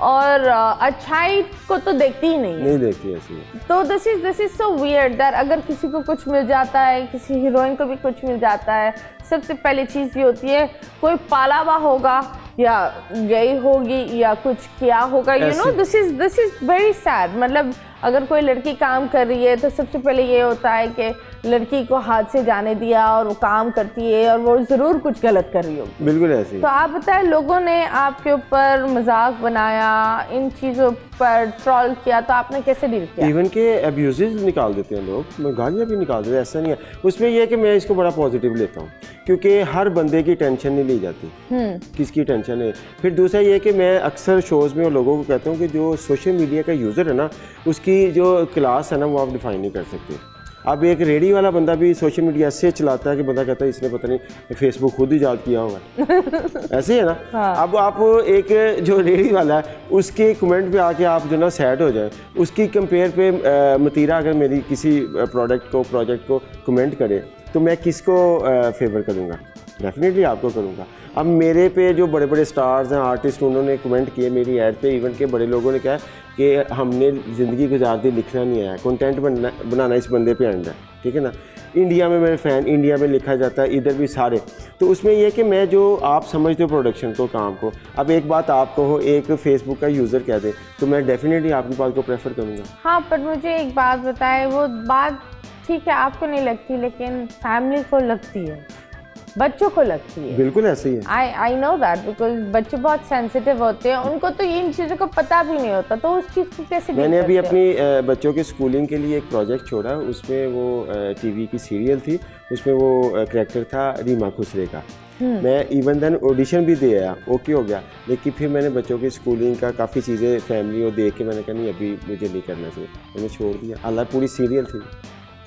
S2: और अच्छाई को तो देखती ही नहीं
S3: देखती ऐसी।
S2: तो this is so weird that अगर किसी को कुछ मिल जाता है, किसी हीरोइन को भी कुछ मिल जाता है, सबसे पहली चीज़ ये होती है कोई पाला हुआ होगा या गई होगी या कुछ किया होगा, you know this is very sad. मतलब अगर कोई लड़की काम कर रही है तो सबसे पहले ये होता है कि लड़की को हाथ से जाने दिया और वो काम करती है और वो ज़रूर कुछ गलत कर रही होगी।
S3: बिल्कुल ऐसे।
S2: तो आप बताएं, लोगों ने आपके ऊपर मजाक बनाया, इन चीज़ों पर ट्रोल किया, तो आपने कैसे डील किया?
S3: इवन के अब्यूजेस निकाल देते हैं लोग, मैं गालियाँ भी निकाल देते हैं, ऐसा नहीं है। उसमें यह है कि मैं इसको बड़ा पॉजिटिव लेता हूँ क्योंकि हर बंदे की टेंशन नहीं ली जाती, किसकी टेंशन है। फिर दूसरा ये है कि मैं अक्सर शोज़ में और लोगों को कहता हूँ कि जो सोशल मीडिया का यूज़र है ना, उसकी जो क्लास है ना वो आप डिफाइन नहीं कर सकते। अब एक रेडी वाला बंदा भी सोशल मीडिया ऐसे चलाता है कि बंदा कहता है इसने पता नहीं फेसबुक खुद ही ईजाद किया होगा ऐसे है ना। हाँ। अब आप एक जो रेडी वाला है उसके कमेंट पे आके आप जो ना सैड हो जाए, उसकी कंपेयर पे मतीरा अगर मेरी किसी प्रोजेक्ट को कमेंट करे तो मैं किसको फेवर करूँगा? डेफिनेटली आपको करूँगा। अब मेरे पे जो बड़े बड़े स्टार्स हैं, आर्टिस्ट, उन्होंने कमेंट किए मेरी ऐड पे, इवन के बड़े लोगों ने कहा कि हमने ज़िंदगी गुजार दी, लिखना नहीं आया, कंटेंट बनाना इस बंदे पे एंड है, ठीक है ना। इंडिया में मेरे फ़ैन, इंडिया में लिखा जाता है, इधर भी सारे। तो उसमें यह कि मैं जो आप समझते हो प्रोडक्शन को, काम को, अब एक बात आपको हो, एक फेसबुक का यूज़र कह दे तो मैं डेफिनेटली आपकी बात को प्रेफर करूँगा।
S2: हाँ, पर मुझे एक बात बताए, वो बात ठीक है आपको नहीं लगती लेकिन फैमिली को लगती है, बच्चों को लगती है।
S3: बिल्कुल ऐसे ही है।
S2: आई नो दैट बिकॉज बच्चे बहुत सेंसिटिव होते हैं, उनको तो इन चीज़ों को पता भी नहीं होता, तो उस चीज़ को कैसे? मैंने
S3: अभी अपनी बच्चों के स्कूलिंग के लिए एक प्रोजेक्ट छोड़ा, उसमें वो टीवी की सीरियल थी, उसमें वो कैरेक्टर था रीमा खुसरे का। मैं इवन देन ऑडिशन भी दे आया, ओके हो गया, लेकिन फिर मैंने बच्चों की स्कूलिंग का काफ़ी चीज़ें फैमिली और देख के मैंने कहा नहीं अभी मुझे नहीं करना चाहिए, मैंने छोड़ दिया। हालांकि पूरी सीरियल थी।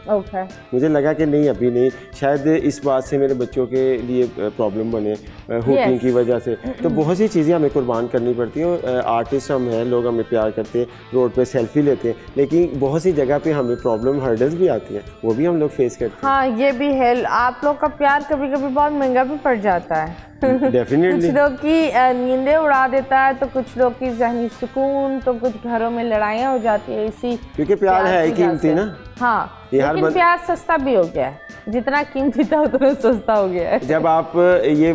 S2: Okay.
S3: मुझे लगा कि नहीं अभी नहीं, शायद इस बात से मेरे बच्चों के लिए प्रॉब्लम बने हुकिंग की वजह से। तो बहुत सी चीज़ें हमें कुर्बान करनी पड़ती हैं। आर्टिस्ट हम हैं, लोग हमें प्यार करते हैं, रोड पे सेल्फी लेते हैं, लेकिन बहुत सी जगह पे हमें प्रॉब्लम हर्डल्स भी आती हैं, वो भी हम लोग फेस करते हैं।
S2: हाँ, ये भी है। आप लोग का प्यार कभी कभी बहुत महंगा भी पड़ जाता है।
S3: डेफिनेटली।
S2: कुछ लोग की नींदें उड़ा देता है, तो कुछ लोग की जहनी सुकून, तो कुछ घरों में लड़ाइयाँ हो जाती है इसी
S3: क्योंकि प्यार है कीमती ना।
S2: हाँ, लेकिन प्यार सस्ता भी हो गया है, जितना कीमती था उतना सस्ता हो गया है।
S3: जब आप ये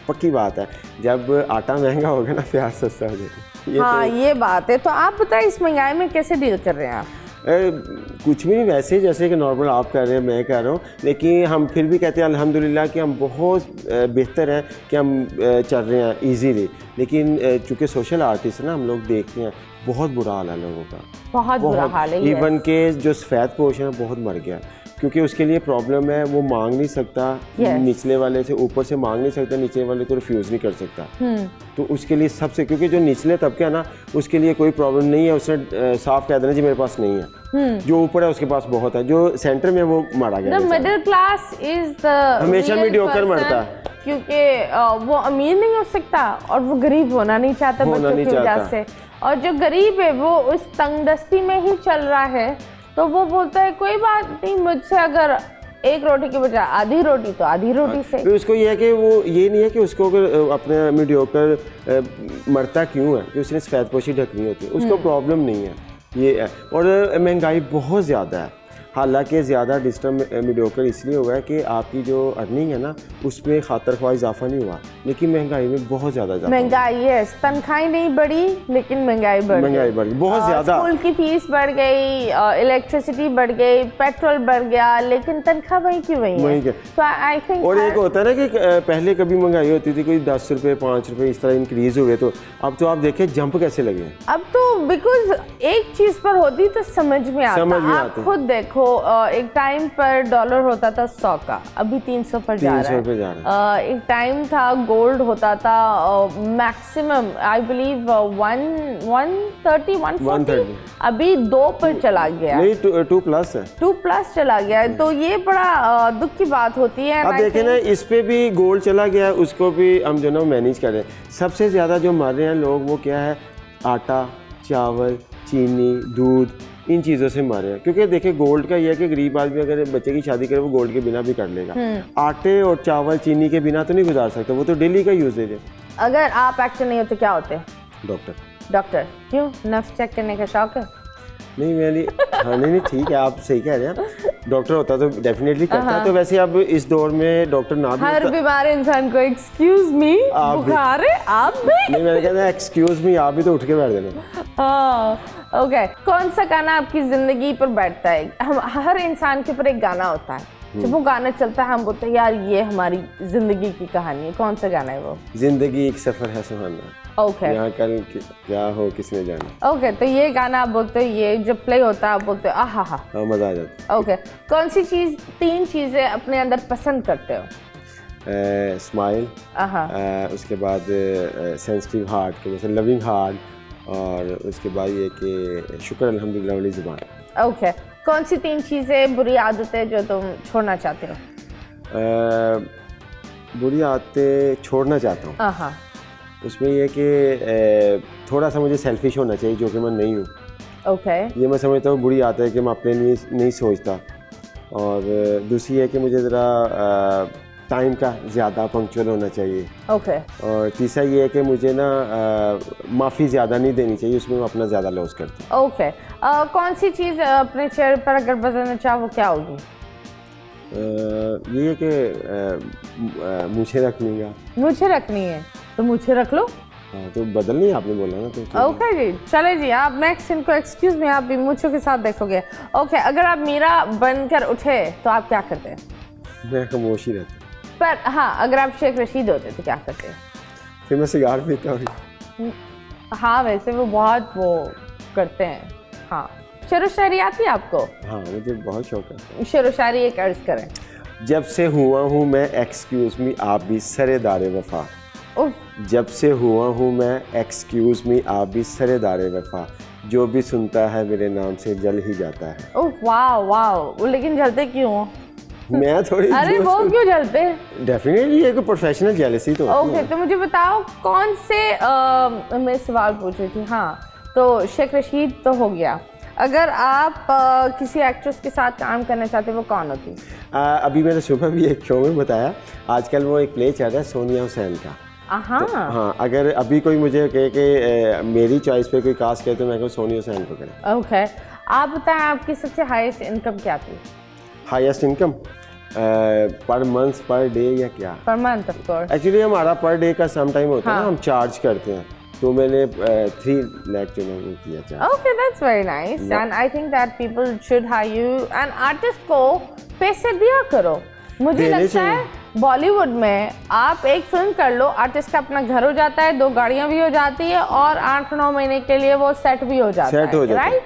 S3: पक्की बात है, जब आटा महंगा होगा ना प्यार सस्ता हो जाएगा।
S2: हाँ, ये बात है। तो आप बताइए इस महंगाई में कैसे डील कर रहे हैं आप?
S3: कुछ भी नहीं, वैसे जैसे कि नॉर्मल आप कर रहे हैं, मैं कर रहा हूँ, लेकिन हम फिर भी कहते हैं अल्हम्दुलिल्लाह कि हम बहुत बेहतर हैं कि हम चल रहे हैं इजीली। लेकिन चूँकि सोशल आर्टिस्ट है ना, हम लोग देखते हैं बहुत बुरा हाल है लोगों का,
S2: बहुत बुरा हाल है।
S3: इवन के जो सफ़ेद पोश है बहुत मर गया क्योंकि उसके लिए प्रॉब्लम है, वो मांग नहीं सकता, निचले वाले से ऊपर से मांग नहीं सकता, नीचे वाले को रिफ्यूज़ नहीं कर सकता। तो उसके लिए सबसे, क्योंकि जो निचले तबके है ना उसके लिए कोई प्रॉब्लम नहीं है, उसने साफ कह देना जी मेरे पास नहीं है। जो ऊपर है उसके पास बहुत है, जो सेंटर में वो मारा गया।
S2: मिडिल क्लास इज द
S3: हमेशा मीडियोकर मरता है
S2: क्योंकि वो अमीर नहीं हो सकता और वो गरीब होना नहीं चाहता बच्चों की वजह से, और जो गरीब है वो उस तंगदस्ती में ही चल रहा है, तो वो बोलता है कोई बात नहीं, मुझसे अगर एक रोटी के बजाय आधी रोटी तो आधी रोटी से।
S3: फिर उसको ये है कि वो ये नहीं है कि उसको अगर अपने मीडियोकर मरता क्यों है कि उसने सफ़ेद पोशी ढकनी होती है, उसको प्रॉब्लम नहीं है ये है। और महंगाई बहुत ज़्यादा है, हालांकि ज़्यादा डिस्टर्ब मीडियोकर इसलिए हुआ है कि आपकी जो अर्निंग है ना उसमें खातर ख्वाह इजाफा नहीं हुआ, लेकिन महंगाई में बहुत ज़्यादा
S2: महंगाई है। तनख्वाही नहीं बढ़ी लेकिन महंगाई बढ़ गई
S3: बहुत ज़्यादा।
S2: स्कूल की फीस बढ़ गई, इलेक्ट्रिसिटी बढ़ गई, पेट्रोल बढ़ गया, लेकिन तनख्वाह वही की वही है। So I think
S3: और एक होता है ना कि पहले कभी महंगाई होती थी कोई 10 रुपये 5 रुपये इस तरह इंक्रीज हुए, तो अब तो आप देखें जंप कैसे लगे।
S2: अब तो बिकॉज एक चीज़ पर होती तो समझ में आता, आप खुद देखो देखो एक टाइम पर डॉलर होता था 100 का, अभी 300 पर जा रहा
S3: 300 पे जा रहा
S2: है। एक टाइम था गोल्ड होता था मैक्सिमम आई बिलीव 130 140, अभी 2 पर चला गया,
S3: नहीं 2 प्लस है,
S2: 2 प्लस चला गया है। तो ये बड़ा दुख की बात होती है।
S3: अब देखें ना, इस पे भी गोल्ड चला गया है, उसको भी हम जो ना मैनेज कर रहे हैं। सबसे ज़्यादा जो मर रहे हैं लोग वो क्या है, आटा, चावल, चीनी, दूध, इन चीज़ों से मर रहे हैं। क्योंकि देखिए गोल्ड का ये है कि गरीब आदमी अगर बच्चे की शादी करे वो गोल्ड के बिना भी कर लेगा, आटे और चावल चीनी के बिना तो नहीं गुजार सकता, वो तो डेली का यूजेज है।
S2: अगर आप एक्टर नहीं होते क्या होते?
S3: डॉक्टर।
S2: क्यों? नफ्स चेक करने का शौक है?
S3: नहीं मेरी हाँ नहीं ठीक है, आप सही कह रहे हैं। डॉक्टर होता तो डेफिनेटली करता है। तो वैसे अब इस दौर में डॉक्टर ना भी
S2: हर बीमार इंसान को एक्सक्यूज मी बुखार है, आप भी
S3: नहीं, मैंने कहा एक्सक्यूज मी, आप भी तो उठ के बैठ देना।
S2: हाँ ओके। कौन सा गाना आपकी जिंदगी पर बैठता है? हम हर इंसान के ऊपर एक गाना होता है, जब वो गाना चलता है हम बोलते हैं यार ये हमारी जिंदगी की कहानी है। कौन सा गाना है वो?
S3: जिंदगी एक सफर है सुहाना,
S2: ओके,
S3: यहाँ कल क्या हो किसने जाना।
S2: ओके, तो ये गाना आप बोलते हो, ये जब प्ले होता है आप बोलते हो आहा हा,
S3: मजा आ जाता
S2: है। ओके, कौन सी चीज 3 चीजें अपने अंदर पसंद करते हो?
S3: स्माइल, उसके बाद सेंसिटिव हार्ट के जैसे लविंग हार्ट, और उसके बाद ये कि शुक्र अल्हम्दुलिल्लाह वाली ज़ुबान।
S2: ओके, कौन सी 3 चीज़ें बुरी आदतें जो तुम छोड़ना चाहते हो?
S3: बुरी आदतें छोड़ना चाहता हूँ,
S2: हाँ,
S3: उसमें ये कि थोड़ा सा मुझे सेल्फिश होना चाहिए, जो कि मैं नहीं हूँ।
S2: ओके,
S3: ये मैं समझता हूँ बुरी आदत है कि मैं अपने लिए नहीं सोचता। और दूसरी है कि मुझे ज़रा टाइम का ज़्यादा पंक्चुअल होना चाहिए।
S2: ओके,
S3: और तीसरा ये है कि मुझे ना माफ़ी ज़्यादा नहीं देनी चाहिए, उसमें मैं अपना ज़्यादा लॉस करता हूँ।
S2: ओके, कौन सी चीज़ अपने चेहरे पर अगर बदलना चाहो क्या होगी?
S3: ये है कि मुझे रखनी का।
S2: मुझे रखनी है तो मुझे रख लो।
S3: हाँ, तो बदल नहीं आपने बोला ना, तो
S2: ओके जी, चले जी, आप नेक्स्ट इनको एक्सक्यूज में आप भी मूंछों के साथ देखोगे। ओके, अगर आप मीरा बनकर उठे तो आप क्या करते हैं?
S3: मैं खामोश ही रहता।
S2: पर हाँ, अगर आप शेख रशीद होते तो क्या करते हैं?
S3: फिर मैं सिगार पीता हूँ।
S2: हाँ, वैसे वो बहुत वो करते हैं। हाँ, शेर व शायरी आती है आपको?
S3: हाँ, मुझे बहुत शौक है।
S2: शेर व शायरी एक अर्ज करें।
S3: जब से हुआ हूँ मैं एक्सक्यूज मी आप भी सरेदारे वफा, जब से हुआ हूँ मैं एक्सक्यूज मी आप भी सरेदारे वफा, जो भी सुनता है मेरे नाम से जल ही जाता है।
S2: ओह वाह वाह, लेकिन जलते क्यों हो?
S3: मैं थोड़ी
S2: अरे वो क्यों जलते?
S3: डेफिनेटली एक प्रोफेशनल जेलसी तो होती है।
S2: ओके, तो मुझे बताओ कौन से मैं सवाल पूछ रही थी। हाँ, तो शेख रशीद तो हो गया, अगर आप किसी एक्ट्रेस के साथ काम करना चाहते वो कौन होती?
S3: अभी मैंने सुबह भी एक शो में बताया, आजकल वो एक प्ले चल रहा है सोनिया हुसैन का।
S2: हाँ,
S3: तो, हाँ, अगर अभी कोई मुझे कहे कि मेरी चॉइस पे कोई कास्ट करे तो मैं कहूँ सोनिया हुसैन को करें।
S2: ओके, आप बताएं आपकी सबसे हाईएस्ट इनकम क्या थी?
S3: Highest income per month, per day या क्या?
S2: Per month of course.
S3: Actually हमारा पर डे का सम टाइम होता है ना, हम चार्ज करते हैं, तो मैंने 3 लाख जो है किया charge.
S2: Okay, that's very nice and I think that people should hire you and artist को पैसे दिया करो। मुझे लगता है बॉलीवुड में आप एक फिल्म कर लो, आर्टिस्ट का अपना घर हो जाता है, 2 गाड़ियां भी हो जाती है और 8-9 महीने के लिए वो सेट भी हो जाता है, राइट?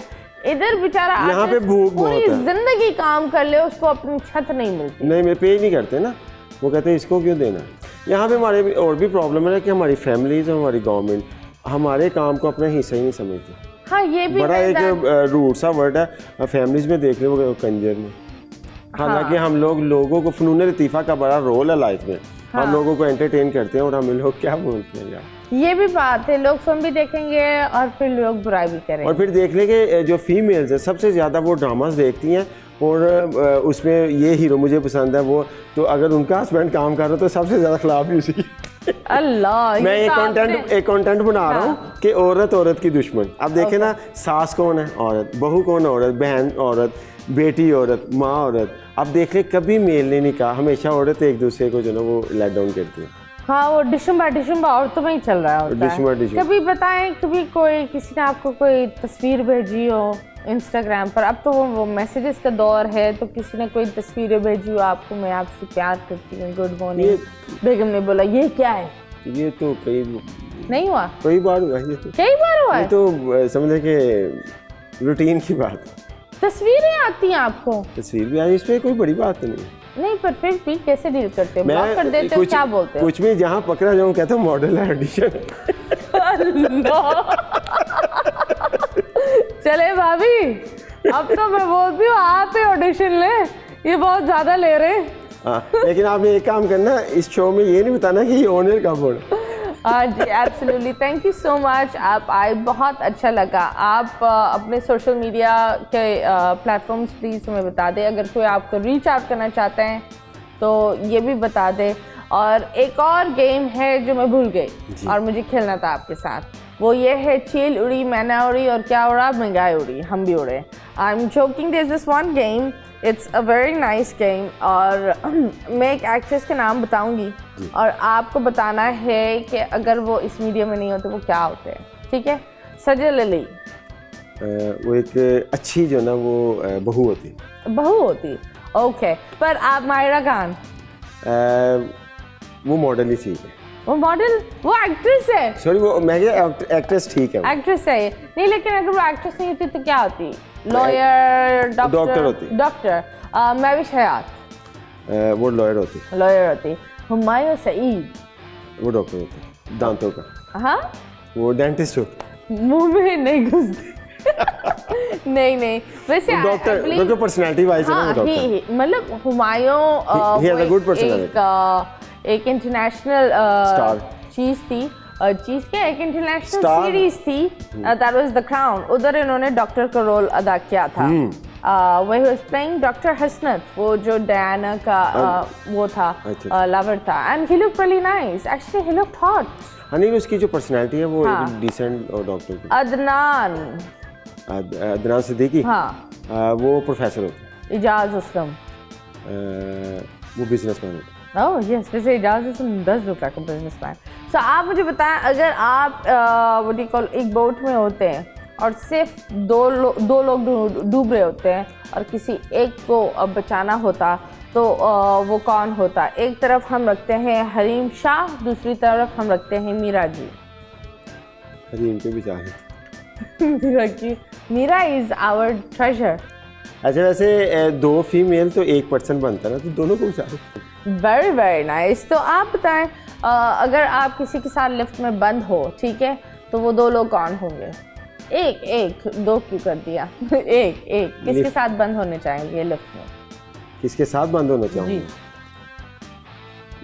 S2: इधर बेचारा
S3: यहाँ पे भूख बहुत है,
S2: जिंदगी काम कर ले, उसको अपनी छत नहीं मिलती।
S3: नहीं, मैं पे नहीं करते ना, वो कहते हैं इसको क्यों देना। यहाँ पे हमारे और भी प्रॉब्लम है कि हमारी फैमिलीज और हमारी गवर्नमेंट हमारे काम को अपना हिस्सा ही नहीं समझती।
S2: हाँ, ये भी
S3: बड़ा एक रूट सा वर्ड है फैमिलीज में, देख लो कंजर में। हालांकि हम लोगों को फनून लतीफ़ा का बड़ा रोल है लाइफ में, हम लोगों को एंटरटेन करते हैं और हम लोग क्या बोलते हैं यार।
S2: ये भी बात है, लोग फिल्म भी देखेंगे और फिर लोग बुराई भी करेंगे।
S3: और फिर देख लेंगे जो फीमेल्स है सबसे ज़्यादा वो ड्रामास देखती हैं, और उसमें ये हीरो मुझे पसंद है वो, तो अगर उनका हस्बैंड काम कर रहा है तो सबसे ज़्यादा खिलाफ ही उसी।
S2: अल्लाह,
S3: मैं एक कंटेंट बना रहा हूँ कि औरत की दुश्मन। अब देखें ना, सास कौन है? औरत। बहू कौन है? औरत। बहन औरत, बेटी औरत, माँ औरत। अब देख ले, कभी मेल ने नहीं कहा, हमेशा औरत एक दूसरे को जो ना वो लेट डाउन करती है।
S2: हाँ, वो डिशुम्बा औरतों में ही चल रहा होता है। कभी बताएं, कभी कोई किसी ने आपको कोई तस्वीर भेजी हो इंस्टाग्राम पर? अब तो वो मैसेजेस का दौर है, तो किसी ने कोई तस्वीरें भेजी हो आपको, मैं आपसे प्यार करती हूँ, गुड मॉर्निंग, बेगम ने बोला, ये क्या है?
S3: ये तो
S2: नहीं हुआ?
S3: कई बार हुआ, ये तो
S2: कई बार हुआ है।
S3: ये तो समझे कि रूटीन की बात।
S2: तस्वीरें आती हैं आपको?
S3: तस्वीर भी आई, इसमें कोई बड़ी बात तो नहीं है।
S2: नहीं, पर फिर भी कैसे डील करते हो? ब्लॉक कर देते हो? क्या बोलते हो?
S3: कुछ भी जहाँ पकड़ा जाऊँ कहता हूँ मॉडल है, ऑडिशन।
S2: चले भाभी, अब तो मैं बोलती हूँ आप ही ऑडिशन ले, ये बहुत ज्यादा ले रहे हैं।
S3: हाँ, लेकिन आपने एक काम करना, इस शो में ये नहीं बताना कि ये ओनर कब होना।
S2: हाँ जी, absolutely, thank you so much, आप आए, बहुत अच्छा लगा। आप अपने सोशल मीडिया के प्लेटफॉर्म्स प्लीज़ हमें बता दें, अगर कोई आपको रीच आउट करना चाहते हैं तो ये भी बता दें। और एक और गेम है जो मैं भूल गई और मुझे खेलना था आपके साथ, वो ये है चील उड़ी, मैना उड़ी और क्या उड़ा, महंगाई उड़ी, हम भी उड़े। I am joking, there is this one game, it's a very nice game. और मैं एक एक्ट्रेस के नाम बताऊंगी और आपको बताना है कि अगर वो इस मीडिया में नहीं होते वो क्या होते हैं, ठीक है? सजल अली।
S3: वो एक अच्छी जो ना वो बहू होती।
S2: बहू होती, ओके। पर आप मायरा खान?
S3: वो मॉडल ही ठीक है।
S2: वो मॉडल, वो एक्ट्रेस है।
S3: सॉरी, वो मैं एक्ट्रेस ठीक है,
S2: एक्ट्रेस है नहीं, लेकिन अगर वो एक्ट्रेस नहीं होती तो क्या होती? लॉयर,
S3: डॉक्टर होती।
S2: डॉक्टर। महविश हयात?
S3: वो लॉयर होती।
S2: लॉयर होती। हुमायूं सईद?
S3: वो डॉक्टर होती, दांतों का।
S2: हाँ,
S3: वो डेंटिस्ट होती।
S2: मुंह में नहीं घुसती। नहीं नहीं, वैसे
S3: डॉक्टर पर्सनालिटी वाइज है ना, डॉक्टर
S2: मतलब Humayun
S3: he has a good personality।
S2: एक इंटरनेशनल
S3: स्टार
S2: चीज थी, चीज क्या, एक इंटरनेशनल सीरीज थी, दैट वाज द क्राउन, उधर इन्होंने डॉक्टर का रोल अदा किया था। वही वाज प्लेइंग डॉक्टर हसनत, वो जो डायना का वो था, लवर था, and he looked really nice, actually he looked hot.
S3: नहीं, उसकी जो पर्सनालिटी है वो डिसेंट और डॉक्टर की। अदनान सिद्दीकी,
S2: हाँ,
S3: वो प्रोफेसर होते।
S2: इजाज असलम,
S3: वो बिजनेसमैन होते।
S2: ओह यस, वैसे Ijaz Aslam does look like a businessman. So आप मुझे बताएं, अगर आप व्हाट डू यू कॉल, एक बोट में होते हैं और सिर्फ दो लोग डूब रहे होते हैं और किसी एक को बचाना होता तो वो कौन होता? एक तरफ हम रखते हैं हरीम शाह, दूसरी तरफ हम रखते हैं मीरा जी।
S3: हरीम के बेचारे।
S2: मीरा की, मीरा इज आवर ट्रेजर।
S3: अच्छा, वैसे दो फीमेल तो एक पर्सन बनता है ना, तो दोनों को बेचारे।
S2: Very very nice. तो आप बताएं, अगर आप किसी के साथ लिफ्ट में बंद हो, ठीक है, तो वो दो लोग कौन होंगे? एक दो क्यों कर दिया? एक किसके साथ बंद होने चाहेंगे लिफ्ट में?
S3: किसके साथ बंद होना चाहूँगी?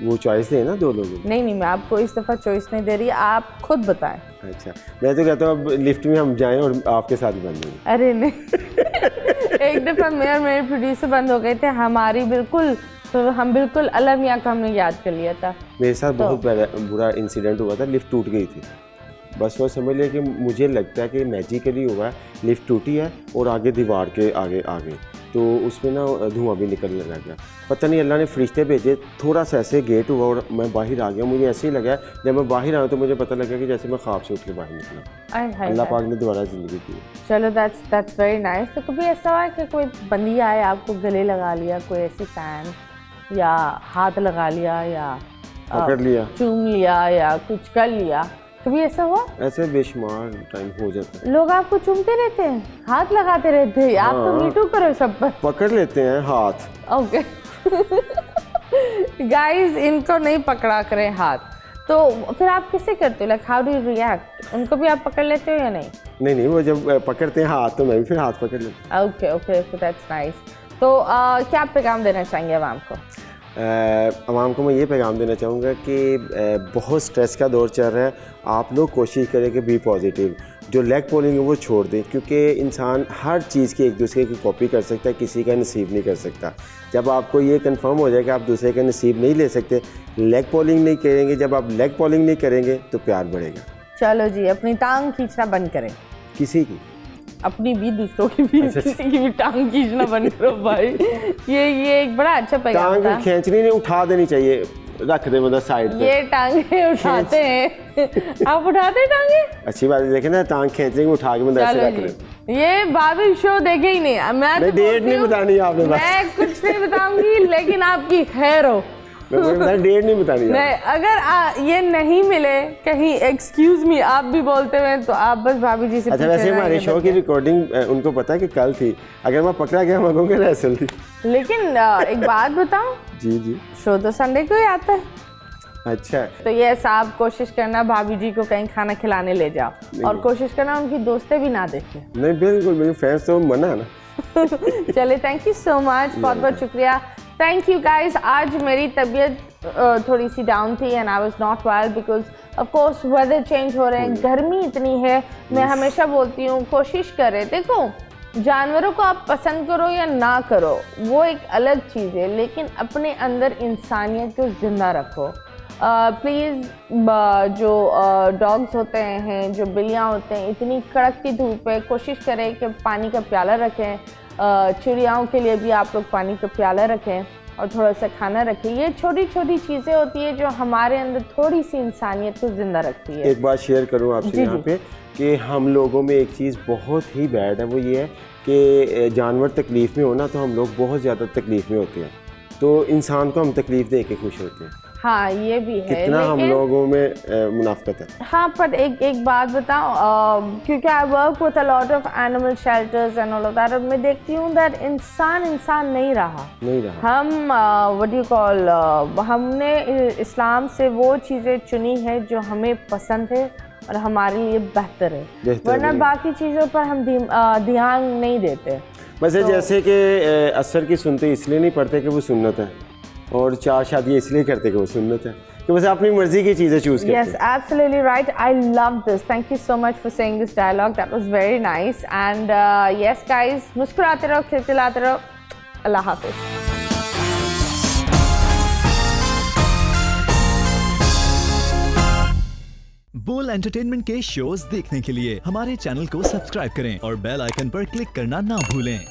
S3: वो चॉइस है ना दो लोगों।
S2: नहीं, मैं आपको इस दफ़ा चॉइस नहीं दे रही, आप खुद बताएं।
S3: अच्छा, मैं तो कहता हूँ अब लिफ्ट में हम जाएं और आपके साथ ही बंद होंगे।
S2: अरे नहीं। एक दफ़ा मैं और मेरे प्रोड्यूसर बंद हो गए थे, हमारी बिल्कुल, तो हम बिल्कुल अलमिया का हमने याद कर लिया था।
S3: मेरे साथ बहुत बुरा इंसिडेंट हुआ था, लिफ्ट टूट गई थी। बस वो समझ लिया कि मुझे लगता है कि मैजिकली हुआ है, लिफ्ट टूटी है और आगे दीवार के आगे आ गई, तो उसमें ना धुआं भी निकलने लग गया। पता नहीं अल्लाह ने फरिश्ते भेजे, थोड़ा सा ऐसे गेट हुआ और मैं बाहर आ गया। मुझे ऐसे ही लगा, जब मैं बाहर आया तो मुझे पता लगा कि जैसे मैं ख्वाब से उठ के बाहर निकला। अल्लाह पाक ने दोबारा ज़िंदगी दी।
S2: चलो, दैट्स वेरी नाइस। तो कभी ऐसा हुआ कि कोई बंदी आए, आपको गले लगा लिया, कोई ऐसी फैन, या हाथ लगा लिया, या
S3: पकड़ लिया,
S2: चूम लिया, या कुछ कर लिया? कभी ऐसा हुआ?
S3: ऐसे बेशुमार टाइम हो जाता है।
S2: लोग आपको चूमते रहते हैं, हाथ लगाते रहते हैं, आप तो मीटू करो सब पर।
S3: पकड़ लेते हैं हाथ।
S2: ओके गाइस, इनको नहीं पकड़ा करें हाथ। तो फिर आप किससे करते हो? Like how do you react? उनको भी आप पकड़ लेते हो या नहीं?
S3: नहीं, वो जब पकड़ते हैं हाथ तो मैं भी फिर हाथ पकड़ लेता हूँ।
S2: Okay, that's nice. तो क्या पैगाम देना चाहेंगे आवाम को?
S3: आवाम को मैं ये पैगाम देना चाहूँगा कि बहुत स्ट्रेस का दौर चल रहा है, आप लोग कोशिश करें कि बी पॉजिटिव। जो लेग पोलिंग है वो छोड़ दें, क्योंकि इंसान हर चीज़ की एक दूसरे की कॉपी कर सकता है, किसी का नसीब नहीं कर सकता। जब आपको ये कंफर्म हो जाए कि आप दूसरे का नसीब नहीं ले सकते, लेग पोलिंग नहीं करेंगे। जब आप लेग पोलिंग नहीं करेंगे तो प्यार बढ़ेगा।
S2: चलो जी, अपनी टांग खींचना बंद करें।
S3: किसी की,
S2: अपनी भी, दूसरों की भी, किसी की भी टांग खींचना बंद करो भाई। ये एक बड़ा अच्छा पैगाम था।
S3: टांग खींचनी नहीं, उठा देनी चाहिए, रख दे मतलब साइड पे।
S2: ये टांगे उठाते हैं। आप उठाते हैं टांगे?
S3: अच्छी बात है, देखे ना, टांग खींचेंगे उठा के मतलब ऐसे रख दे।
S2: ये बाबी शो देखे ही नहीं, मैं तो
S3: डेट नहीं बतानी आपने,
S2: मैं कुछ नहीं बताऊंगी, लेकिन आपकी खैर हो।
S3: मैं बता डेट नहीं बतानी यार।
S2: नहीं, अगर ये नहीं मिले कहीं एक्सक्यूज मी आप भी बोलते हुए तो आप बस भाभी जी से
S3: अच्छा
S2: पूछे
S3: वैसे
S2: ना,
S3: हमारे
S2: ये
S3: शो की
S2: बता।
S3: रिकॉर्डिंग उनको पता है कि कल थी, अगर मैं पकड़ा गया मैं कहूँगा ना असल थी।
S2: लेकिन एक बात बताऊं,
S3: जी जी
S2: शो तो संडे को ही आता है,
S3: अच्छा
S2: तो ये आप कोशिश करना भाभी जी को कहीं खाना खिलाने ले जाओ और कोशिश करना उनकी दोस्तें भी ना देखें।
S3: नहीं बिल्कुल मेरे फैंस तो मना है ना।
S2: चले, थैंक यू सो मच, बहुत बहुत शुक्रिया, थैंक यू गाइस। आज मेरी तबीयत थोड़ी सी डाउन थी and I was not well because of course weather change हो रहे हैं, गर्मी इतनी है। मैं हमेशा बोलती हूँ कोशिश करें, देखो जानवरों को आप पसंद करो या ना करो वो एक अलग चीज़ है, लेकिन अपने अंदर इंसानियत को ज़िंदा रखो। प्लीज़ जो डॉग्स होते हैं, जो बिल्लियाँ होते हैं, इतनी कड़कती धूप है, कोशिश करें कि पानी का प्याला रखें। चिड़ियाओं के लिए भी आप लोग पानी का प्याला रखें और थोड़ा सा खाना रखें। ये छोटी छोटी चीज़ें होती है जो हमारे अंदर थोड़ी सी इंसानियत को ज़िंदा रखती है।
S3: एक बात शेयर करूँ आपसे
S2: जी,
S3: यहाँ
S2: जी।
S3: पे कि हम लोगों में एक चीज़ बहुत ही बैड है, वो ये है कि जानवर तकलीफ़ में हो ना तो हम लोग बहुत ज़्यादा तकलीफ़ में होते हैं, तो इंसान को हम तकलीफ़ दे के खुश होते हैं।
S2: हाँ ये भी है,
S3: कितना हम लोगों में मुनाफकत है।
S2: हाँ पर एक बात बताऊँ, क्योंकि I work with a lot of animal shelters and all of that, और मैं देखती हूँ दैट इंसान नहीं रहा। हम व्हाट यू कॉल, हमने इस्लाम से वो चीज़ें चुनी है जो हमें पसंद है और हमारे लिए बेहतर है, वरना बाकी चीज़ों पर हम ध्यान नहीं देते।
S3: वैसे जैसे कि असर की सुनते इसलिए नहीं पढ़ते कि वो सुन्नत है, और चार शादी इसलिए करते कि वो सुन्नत है, कि बस अपनी मर्जी की चीज़ें चूज़ करते हैं।
S2: Yes, absolutely right. I love this. Thank you so much for saying this dialogue. That was very nice. And yes, guys, मुस्कुराते रहो, खिलखिलाते रहो। अल्लाह हाफिज़।
S1: बोल एंटरटेनमेंट के शोज देखने के लिए हमारे चैनल को सब्सक्राइब करें और बेल आइकन पर क्लिक करना ना भूलें।